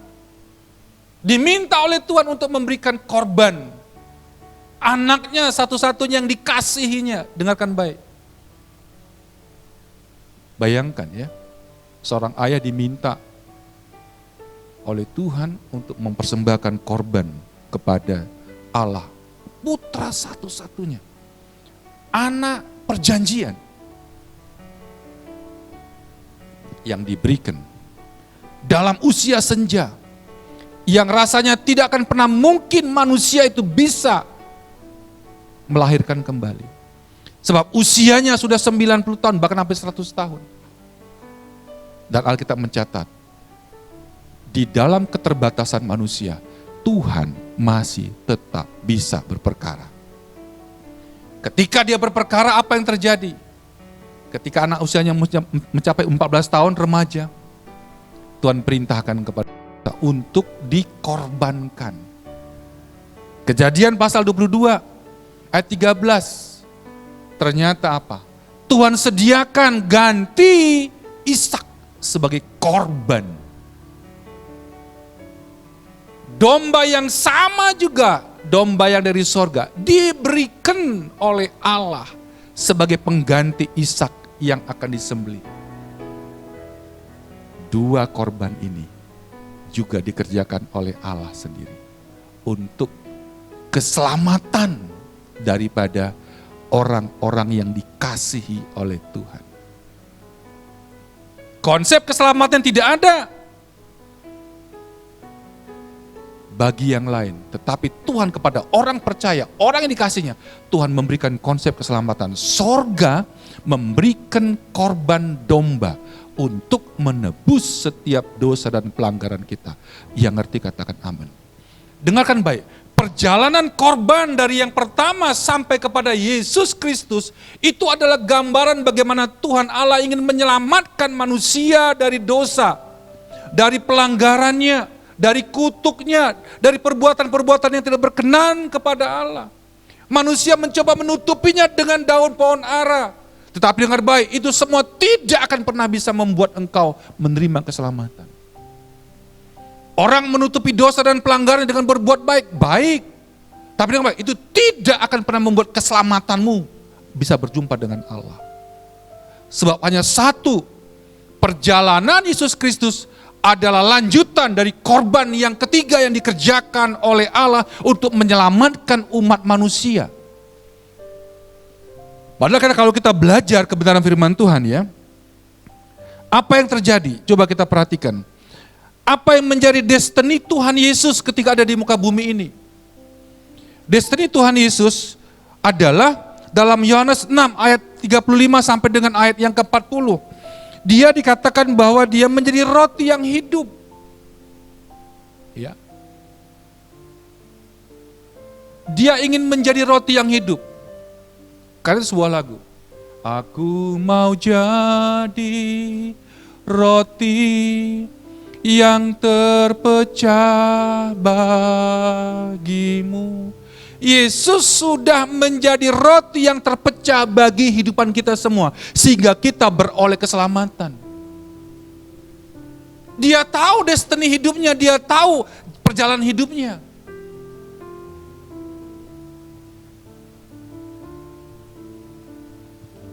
diminta oleh Tuhan untuk memberikan korban. Anaknya satu-satunya yang dikasihinya, dengarkan baik. Bayangkan ya, seorang ayah diminta oleh Tuhan untuk mempersembahkan korban kepada Allah. Putra satu-satunya, anak perjanjian. yang diberikan dalam usia senja, yang rasanya tidak akan pernah mungkin manusia itu bisa melahirkan kembali. Sebab usianya sudah 90 tahun, bahkan sampai 100 tahun. Dan Alkitab mencatat, di dalam keterbatasan manusia, Tuhan masih tetap bisa berperkara. Ketika dia berperkara, apa yang terjadi? Ketika anak usianya mencapai 14 tahun, remaja, Tuhan perintahkan kepada kita untuk dikorbankan. Kejadian pasal 22, ayat 13. Ternyata apa? Tuhan sediakan ganti Ishak sebagai korban. Domba yang sama juga, domba yang dari sorga, diberikan oleh Allah sebagai pengganti Ishak yang akan disembelih. Dua korban ini juga dikerjakan oleh Allah sendiri untuk keselamatan daripada orang-orang yang dikasihi oleh Tuhan. Konsep keselamatan tidak ada bagi yang lain, tetapi Tuhan kepada orang percaya, orang yang dikasihnya, Tuhan memberikan konsep keselamatan. Sorga memberikan korban domba untuk menebus setiap dosa dan pelanggaran kita. Yang ngerti katakan amin. Dengarkan baik, perjalanan korban dari yang pertama sampai kepada Yesus Kristus itu adalah gambaran bagaimana Tuhan Allah ingin menyelamatkan manusia dari dosa, dari pelanggarannya, dari kutuknya, dari perbuatan-perbuatan yang tidak berkenan kepada Allah. Manusia mencoba menutupinya dengan daun pohon ara. Tetapi dengar baik, itu semua tidak akan pernah bisa membuat engkau menerima keselamatan. Orang menutupi dosa dan pelanggaran dengan berbuat baik. Tapi dengar baik, itu tidak akan pernah membuat keselamatanmu bisa berjumpa dengan Allah. Sebab hanya satu, perjalanan Yesus Kristus adalah lanjutan dari korban yang ketiga yang dikerjakan oleh Allah untuk menyelamatkan umat manusia. Padahal karena kalau kita belajar kebenaran firman Tuhan ya, apa yang terjadi? Coba kita perhatikan. Apa yang menjadi destiny Tuhan Yesus ketika ada di muka bumi ini? Destiny Tuhan Yesus adalah dalam Yohanes 6 ayat 35 sampai dengan ayat yang ke-40. Dia dikatakan bahwa dia menjadi roti yang hidup. Ya. Dia ingin menjadi roti yang hidup. Karena sebuah lagu. Aku mau jadi roti yang terpecah bagimu. Yesus sudah menjadi roti yang terpecah bagi kehidupan kita semua, sehingga kita beroleh keselamatan. Dia tahu destiny hidupnya, dia tahu perjalanan hidupnya.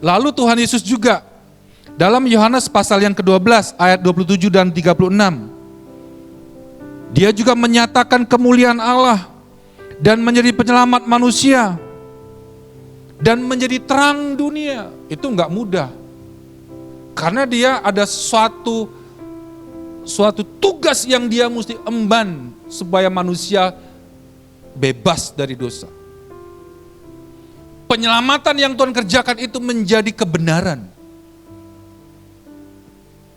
Lalu Tuhan Yesus juga dalam Yohanes pasal yang ke-12 ayat 27 dan 36. Dia juga menyatakan kemuliaan Allah dan menjadi penyelamat manusia dan menjadi terang dunia. Itu enggak mudah. Karena dia ada suatu tugas yang dia mesti emban supaya manusia bebas dari dosa. Penyelamatan yang Tuhan kerjakan itu menjadi kebenaran.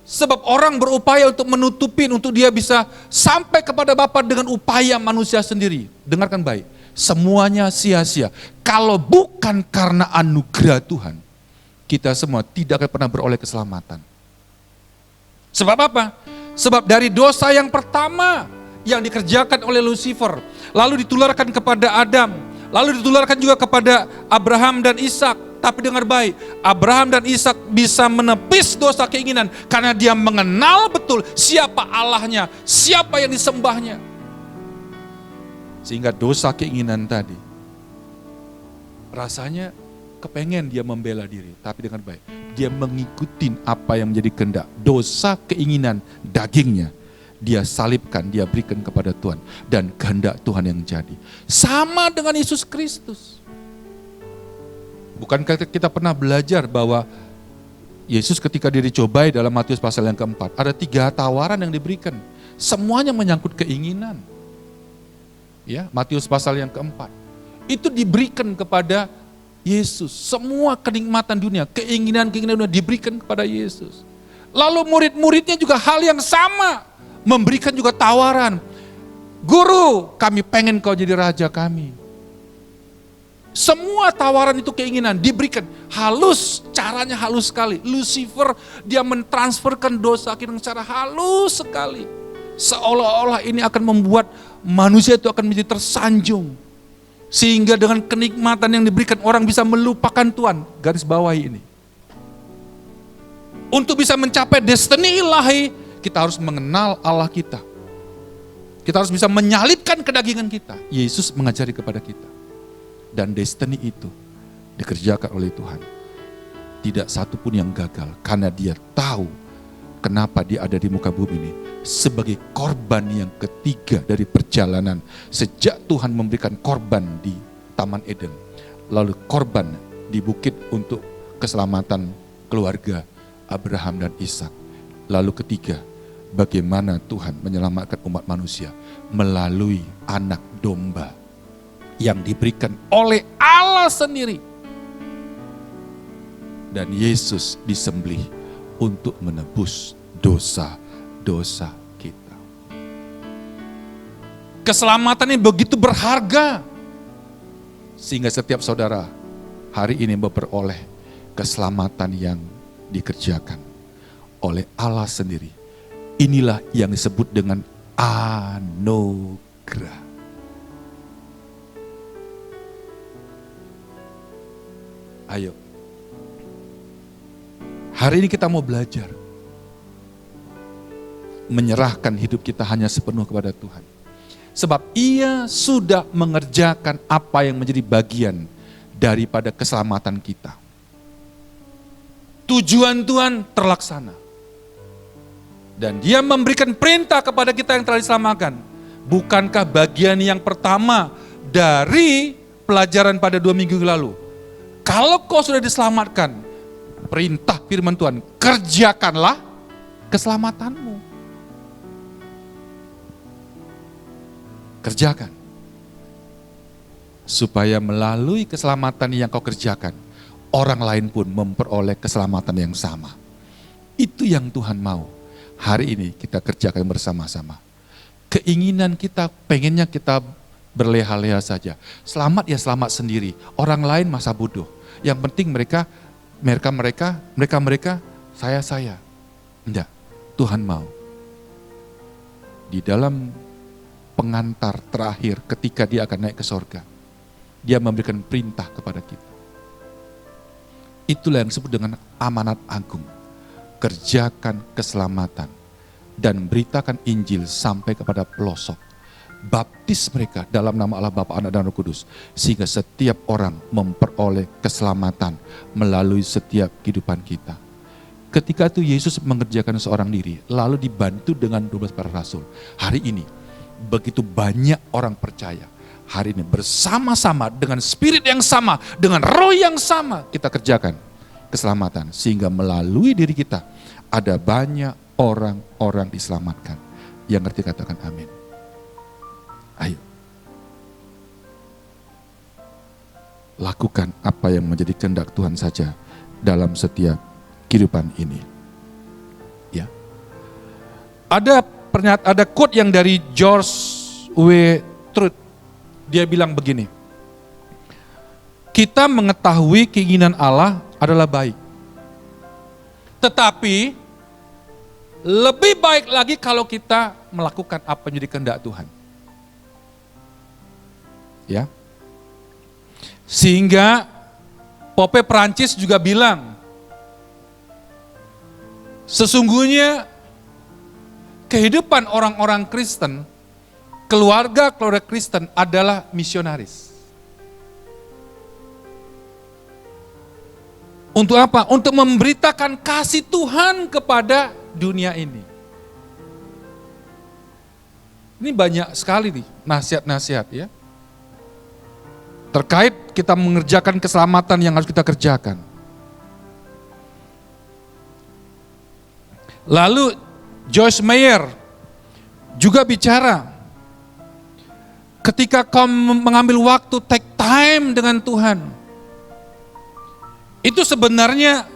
Sebab orang berupaya untuk menutupi, untuk dia bisa sampai kepada Bapa dengan upaya manusia sendiri. Dengarkan baik, semuanya sia-sia. Kalau bukan karena anugerah Tuhan, kita semua tidak akan pernah beroleh keselamatan. Sebab apa? Sebab dari dosa yang pertama yang dikerjakan oleh Lucifer, lalu ditularkan kepada Adam, lalu ditularkan juga kepada Abraham dan Ishak. Tapi dengar baik, Abraham dan Ishak bisa menepis dosa keinginan karena dia mengenal betul siapa Allahnya, siapa yang disembahnya. Sehingga dosa keinginan tadi, rasanya kepengen dia membela diri. Tapi dengar baik, dia mengikuti apa yang menjadi kehendak. Dosa keinginan dagingnya, dia salibkan, dia berikan kepada Tuhan. Dan kehendak Tuhan yang jadi. Sama dengan Yesus Kristus. Bukankah kita pernah belajar bahwa Yesus ketika dia dicobai dalam Matius pasal yang keempat, ada 3 tawaran yang diberikan. Semuanya menyangkut keinginan. Ya, Matius pasal yang keempat. Itu diberikan kepada Yesus. Semua kenikmatan dunia, keinginan-keinginan dunia diberikan kepada Yesus. Lalu murid-muridnya juga hal yang sama. Memberikan juga tawaran. Guru, kami pengen kau jadi raja kami. Semua tawaran itu keinginan diberikan. Halus, caranya halus sekali. Lucifer dia mentransferkan dosa kita secara halus sekali. Seolah-olah ini akan membuat manusia itu akan menjadi tersanjung. Sehingga dengan kenikmatan yang diberikan orang bisa melupakan Tuhan. Garis bawahi ini. Untuk bisa mencapai destiny ilahi, kita harus mengenal Allah kita. Kita harus bisa menyalipkan kedagingan kita. Yesus mengajari kepada kita. Dan destiny itu dikerjakan oleh Tuhan. Tidak satu pun yang gagal karena dia tahu kenapa dia ada di muka bumi ini. Sebagai korban yang ketiga dari perjalanan. Sejak Tuhan memberikan korban di Taman Eden. Lalu korban di bukit untuk keselamatan keluarga Abraham dan Ishak. Lalu ketiga, bagaimana Tuhan menyelamatkan umat manusia melalui anak domba yang diberikan oleh Allah sendiri. Dan Yesus disembelih untuk menebus dosa-dosa kita. Keselamatan ini begitu berharga. Sehingga setiap saudara hari ini memperoleh keselamatan yang dikerjakan oleh Allah sendiri. Inilah yang disebut dengan anugerah. Ayo. Hari ini kita mau belajar. Menyerahkan hidup kita hanya sepenuh kepada Tuhan. Sebab ia sudah mengerjakan apa yang menjadi bagian daripada keselamatan kita. Tujuan Tuhan terlaksana. Dan dia memberikan perintah kepada kita yang telah diselamatkan. Bukankah bagian yang pertama dari pelajaran pada 2 minggu lalu? Kalau kau sudah diselamatkan, perintah firman Tuhan, kerjakanlah keselamatanmu. Kerjakan. Supaya melalui keselamatan yang kau kerjakan, orang lain pun memperoleh keselamatan yang sama. Itu yang Tuhan mau. Hari ini kita kerjakan bersama-sama. Keinginan kita, pengennya kita berleha-leha saja. Selamat ya selamat sendiri. Orang lain masa bodoh. Yang penting mereka, saya. Enggak, Tuhan mau. Di dalam pengantar terakhir ketika dia akan naik ke sorga, dia memberikan perintah kepada kita. Itulah yang disebut dengan amanat agung. Kerjakan keselamatan dan beritakan Injil sampai kepada pelosok. Baptis mereka dalam nama Allah Bapa, Anak dan Roh Kudus. Sehingga setiap orang memperoleh keselamatan melalui setiap kehidupan kita. Ketika itu Yesus mengerjakan seorang diri, lalu dibantu dengan 12 para rasul. Hari ini begitu banyak orang percaya. Hari ini bersama-sama dengan spirit yang sama, dengan roh yang sama kita kerjakan keselamatan. Sehingga melalui diri kita ada banyak orang-orang diselamatkan. Yang ngerti katakan amin. Ayo. Lakukan apa yang menjadi kehendak Tuhan saja dalam setiap kehidupan ini. Ya. Ada quote yang dari George W. Truth. Dia bilang begini. Kita mengetahui keinginan Allah adalah baik. Tetapi lebih baik lagi kalau kita melakukan apa yang menjadi kehendak Tuhan. Ya. Sehingga Pope Prancis juga bilang, sesungguhnya kehidupan orang-orang Kristen, keluarga Kristen adalah misionaris. Untuk apa? Untuk memberitakan kasih Tuhan kepada dunia ini. Ini banyak sekali nih nasihat-nasihat ya. Terkait kita mengerjakan keselamatan yang harus kita kerjakan. Lalu Joyce Meyer juga bicara, ketika kau mengambil waktu take time dengan Tuhan, itu sebenarnya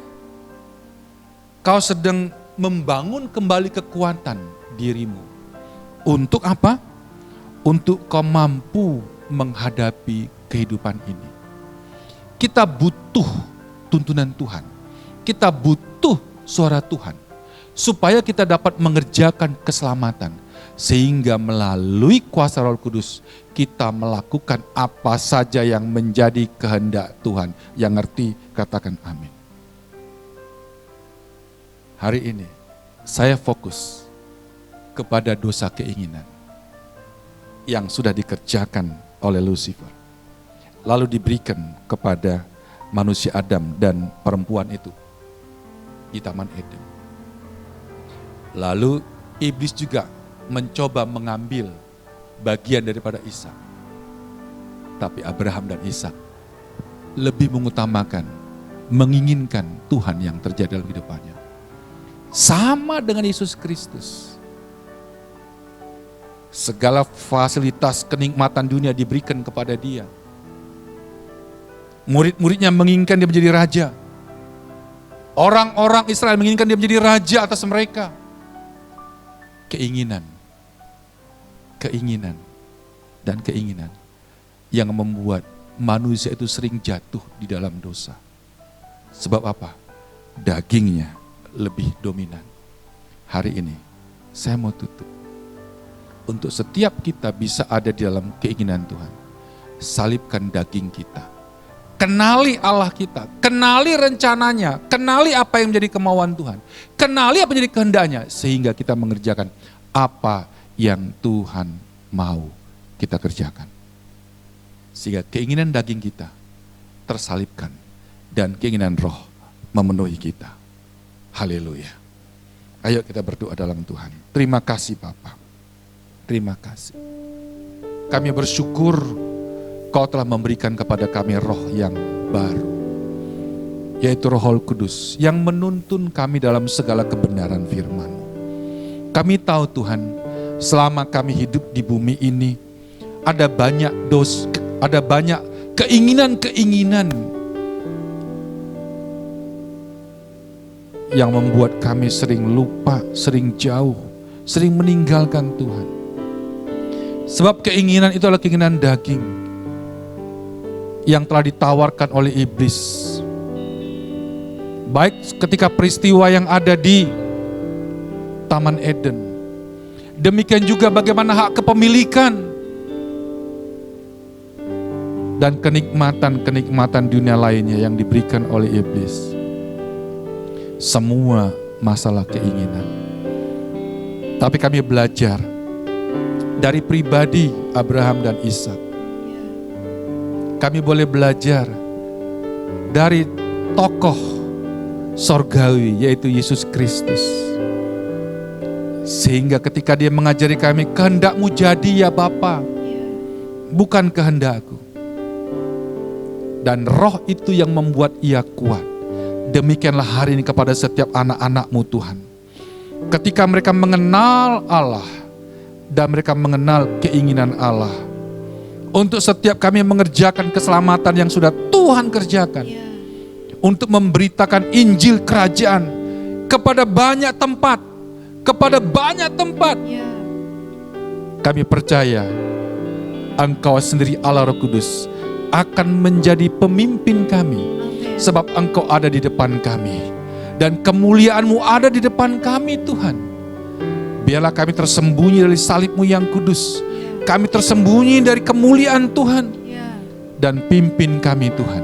kau sedang membangun kembali kekuatan dirimu. Untuk apa? Untuk kau mampu menghadapi kehidupan ini. Kita butuh tuntunan Tuhan. Kita butuh suara Tuhan. Supaya kita dapat mengerjakan keselamatan. Sehingga melalui kuasa Roh Kudus, kita melakukan apa saja yang menjadi kehendak Tuhan. Yang ngerti, katakan amin. Hari ini, saya fokus kepada dosa keinginan yang sudah dikerjakan oleh Lucifer. Lalu diberikan kepada manusia Adam dan perempuan itu di Taman Eden. Lalu iblis juga mencoba mengambil bagian daripada Ishak. Tapi Abraham dan Ishak lebih mengutamakan, menginginkan Tuhan yang terjadi dalam hidupannya. Sama dengan Yesus Kristus. Segala fasilitas kenikmatan dunia diberikan kepada dia. Murid-muridnya menginginkan dia menjadi raja. Orang-orang Israel menginginkan dia menjadi raja atas mereka. Keinginan dan keinginan yang membuat manusia itu sering jatuh di dalam dosa. Sebab apa? Dagingnya lebih dominan. Hari ini saya mau tutup. Untuk setiap kita bisa ada di dalam keinginan Tuhan, salibkan daging kita. Kenali Allah kita, kenali rencananya, kenali apa yang menjadi kemauan Tuhan, kenali apa yang menjadi kehendaknya, sehingga kita mengerjakan apa yang Tuhan mau kita kerjakan. Sehingga keinginan daging kita tersalibkan dan keinginan roh memenuhi kita. Haleluya. Ayo kita berdoa dalam Tuhan. Terima kasih Bapa. Terima kasih. Kami bersyukur Kau telah memberikan kepada kami roh yang baru. Yaitu Roh Kudus yang menuntun kami dalam segala kebenaran firman-Mu. Kami tahu Tuhan, selama kami hidup di bumi ini, ada banyak dosa, ada banyak keinginan-keinginan yang membuat kami sering lupa, sering jauh, sering meninggalkan Tuhan. Sebab keinginan itu adalah keinginan daging yang telah ditawarkan oleh iblis. Baik ketika peristiwa yang ada di Taman Eden. Demikian juga bagaimana hak kepemilikan dan kenikmatan-kenikmatan dunia lainnya yang diberikan oleh iblis. Semua masalah keinginan. Tapi kami belajar dari pribadi Abraham dan Ishak. Kami boleh belajar dari tokoh sorgawi yaitu Yesus Kristus. Sehingga ketika dia mengajari kami, kehendak-Mu jadi ya Bapa, bukan kehendakku. Dan roh itu yang membuat ia kuat. Demikianlah hari ini kepada setiap anak-anak-Mu Tuhan. Ketika mereka mengenal Allah dan mereka mengenal keinginan Allah, untuk setiap kami mengerjakan keselamatan yang sudah Tuhan kerjakan, untuk memberitakan Injil Kerajaan kepada banyak tempat, kami percaya Engkau sendiri Allah Roh Kudus akan menjadi pemimpin kami. Sebab Engkau ada di depan kami. Dan kemuliaan-Mu ada di depan kami Tuhan. Biarlah kami tersembunyi dari salib-Mu yang kudus. Kami tersembunyi dari kemuliaan Tuhan. Dan pimpin kami Tuhan.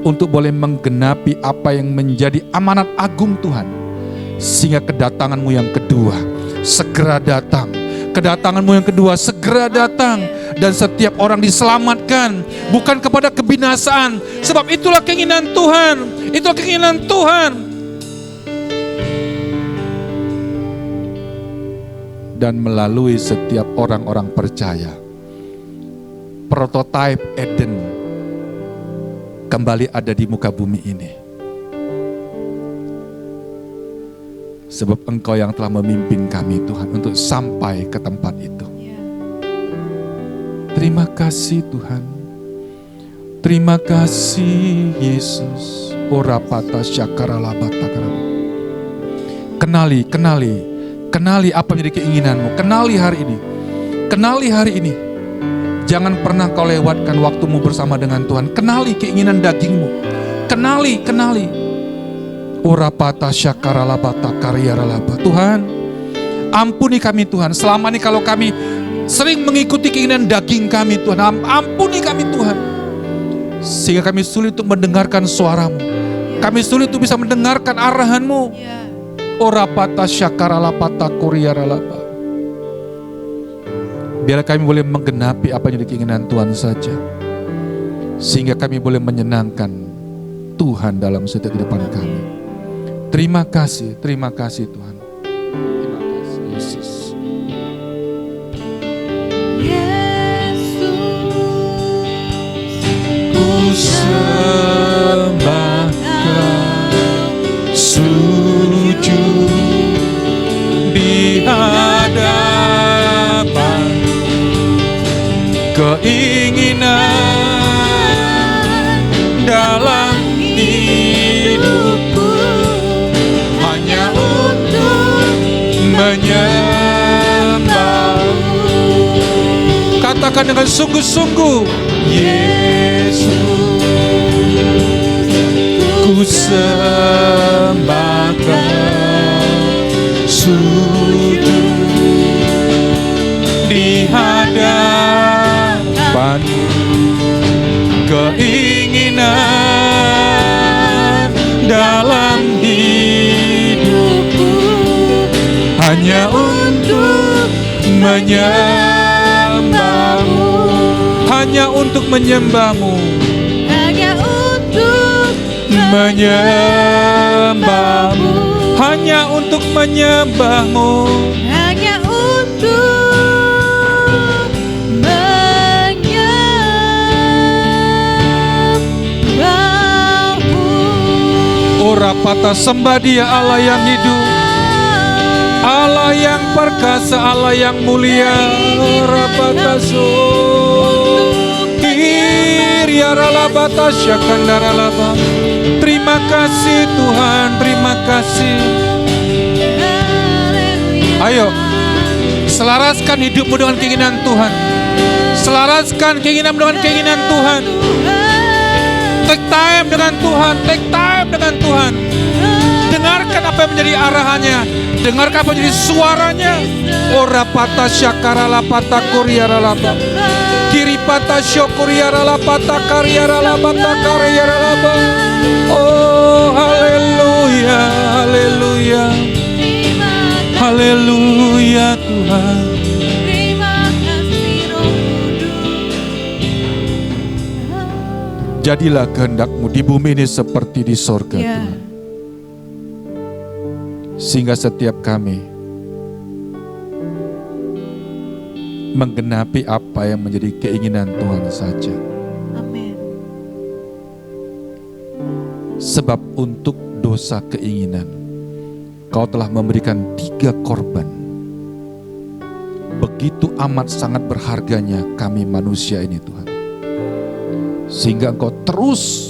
Untuk boleh menggenapi apa yang menjadi amanat agung Tuhan. Sehingga kedatangan-Mu yang kedua segera datang. Kedatangan-Mu yang kedua segera datang. Dan setiap orang diselamatkan. Bukan kepada kebinasaan. Sebab itulah keinginan Tuhan. Itulah keinginan Tuhan. Dan melalui setiap orang-orang percaya, prototipe Eden kembali ada di muka bumi ini. Sebab Engkau yang telah memimpin kami Tuhan untuk sampai ke tempat itu. Ya. Terima kasih Tuhan. Terima kasih Yesus. Ora pata syakara labata karabu. Kenali apa menjadi keinginanmu. Kenali hari ini. Kenali hari ini. Jangan pernah kau lewatkan waktumu bersama dengan Tuhan. Kenali keinginan dagingmu. Kenali. Ora pata syakara labata karyara laba. Tuhan, ampuni kami Tuhan. Selama ini kalau kami sering mengikuti keinginan daging kami Tuhan. Ampuni kami Tuhan. Sehingga kami sulit untuk mendengarkan suaramu. Kami sulit untuk bisa mendengarkan arahanmu. Ya. Ora pata syakara labata karyara laba. Biar kami boleh menggenapi apa yang jadi keinginan Tuhan saja. Sehingga kami boleh menyenangkan Tuhan dalam setiap kehidupan kami. Terima kasih Tuhan. Terima kasih Yesus. Ku sembah Kau, sujud di hadapan keinginan dalam hidupku hanya untuk menyembah-Mu. Katakan dengan sungguh-sungguh, Yesus, ku sembah Kau, sujud di hadapan keinginan dalam hidupku hanya untuk menyembah-Mu, hanya untuk menyembah-Mu, Hanya untuk menyembah-Mu, hanya untuk menyembah-Mu. hanya untuk menyembah-Mu. Ora patah, sembah Dia Allah yang hidup, Allah yang perkasa, Allah yang mulia. Ora patah so kiriara labata syakandara laba. Terima kasih Tuhan, terima kasih. Ayo, selaraskan hidupmu dengan keinginan Tuhan. Selaraskan keinginanmu dengan keinginan Tuhan. Take time dengan Tuhan, take time dengan Tuhan. Dengarkan apa yang menjadi arahannya, dengarkan apa yang menjadi suaranya. Ora pata syakara lapata kuriara laba. Kiri pata syokuriara lapata karyara labata karyara laba. Oh haleluya, haleluya, haleluya Tuhan. Terima kasih Roh Kudus. Jadilah kehendak-Mu di bumi ini seperti di sorga Ya. Tuhan. Sehingga setiap kami menggenapi apa yang menjadi keinginan Tuhan saja. Amin. Sebab untuk dosa keinginan Kau telah memberikan 3 korban. Begitu amat sangat berharganya kami manusia ini Tuhan. Sehingga Engkau terus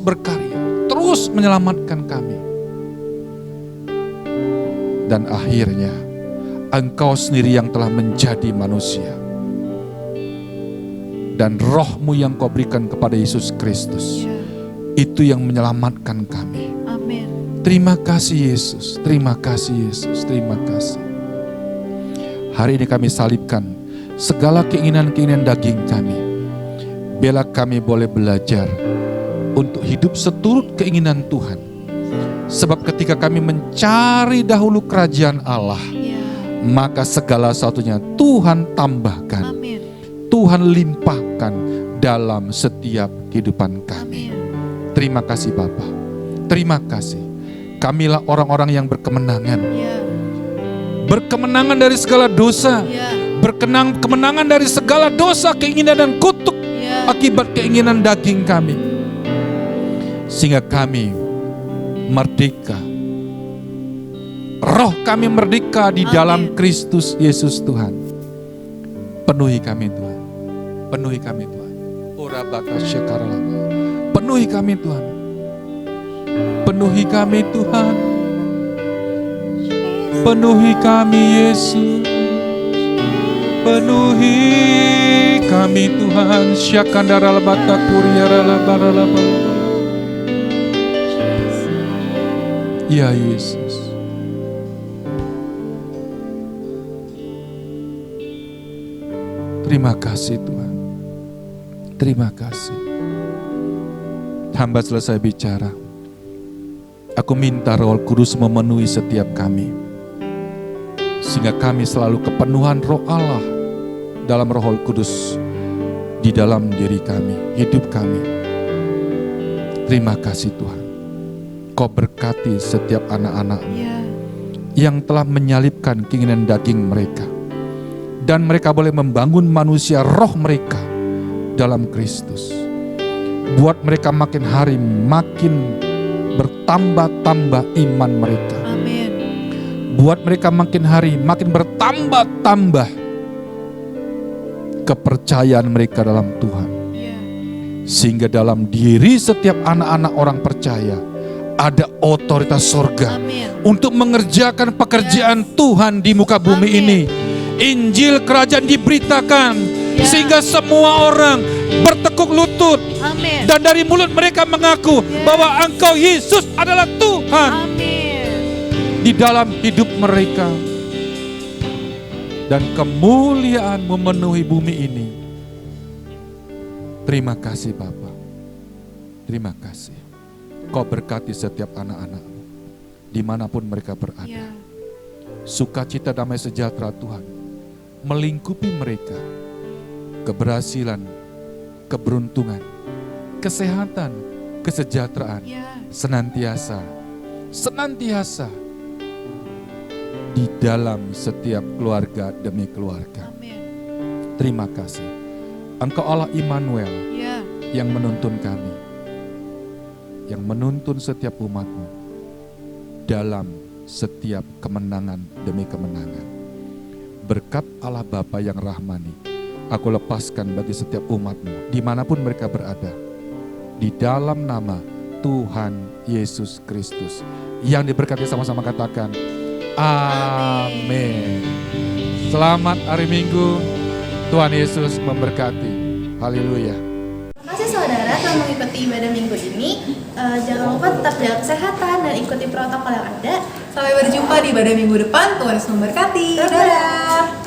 berkarya, terus menyelamatkan kami. Dan akhirnya Engkau sendiri yang telah menjadi manusia. Dan Roh-Mu yang Kau berikan kepada Yesus Kristus, Ya. itu yang menyelamatkan kami. Amin. Terima kasih Yesus, terima kasih Yesus, terima kasih. Hari ini kami salibkan segala keinginan-keinginan daging kami. Biarlah kami boleh belajar untuk hidup seturut keinginan Tuhan. Sebab ketika kami mencari dahulu kerajaan Allah, Ya. maka segala sesuatunya Tuhan tambahkan, Amin. Tuhan limpahkan dalam setiap kehidupan kami. Amin. Terima kasih Bapa, terima kasih. Kamilah orang-orang yang berkemenangan. Ya. Berkemenangan dari segala dosa. Ya. Kemenangan dari segala dosa, keinginan dan kutuk Ya. akibat keinginan daging kami. Sehingga kami merdeka Roh kami merdeka di Amin. dalam Kristus Yesus Tuhan. Penuhi kami Tuhan. Penuhi kami Tuhan. Ora baka syakaralaba. Penuhi kami Tuhan. Penuhi kami Tuhan. Penuhi kami Yesus. Penuhi kami Tuhan. Syakandara labata kuriara labara labara. Ya Yesus. Terima kasih Tuhan. Terima kasih. Hamba selesai bicara. Aku minta Roh Kudus memenuhi setiap kami. Sehingga kami selalu kepenuhan Roh Allah dalam Roh Kudus di dalam diri kami, hidup kami. Terima kasih Tuhan. Kau berkati setiap anak-anak Ya. yang telah menyalibkan keinginan daging mereka. Dan mereka boleh membangun manusia roh mereka dalam Kristus. Buat mereka makin hari makin bertambah-tambah iman mereka. Amin. Buat mereka makin hari makin bertambah-tambah kepercayaan mereka dalam Tuhan. Ya. Sehingga dalam diri setiap anak-anak orang percaya ada otoritas sorga Amin. untuk mengerjakan pekerjaan Tuhan di muka bumi Amin. ini. Injil kerajaan diberitakan Ya. sehingga semua orang bertekuk lutut Amin. dan dari mulut mereka mengaku Ya. bahwa Engkau Yesus adalah Tuhan Amin. di dalam hidup mereka. Dan kemuliaan memenuhi bumi ini. Terima kasih Bapa. Terima kasih. Kau berkati setiap anak-anak-Mu dimanapun mereka berada. Ya. Sukacita damai sejahtera Tuhan melingkupi mereka. Keberhasilan, keberuntungan, kesehatan, kesejahteraan Ya. senantiasa di dalam setiap keluarga demi keluarga. Amin. Terima kasih. Engkau Allah Immanuel Ya. yang menuntun kami, yang menuntun setiap umat-Mu dalam setiap kemenangan demi kemenangan. Berkat Allah Bapa yang rahmani, aku lepaskan bagi setiap umat-Mu dimanapun mereka berada. Di dalam nama Tuhan Yesus Kristus. Yang diberkati sama-sama katakan, amin. Selamat hari Minggu. Tuhan Yesus memberkati. Haleluya. Terima kasih saudara telah mengikuti ibadah minggu ini. Jangan lupa tetap jaga kesehatan dan ikuti protokol yang ada. Sampai berjumpa di ibadah minggu depan. Tuhan Yesus memberkati. Dadah.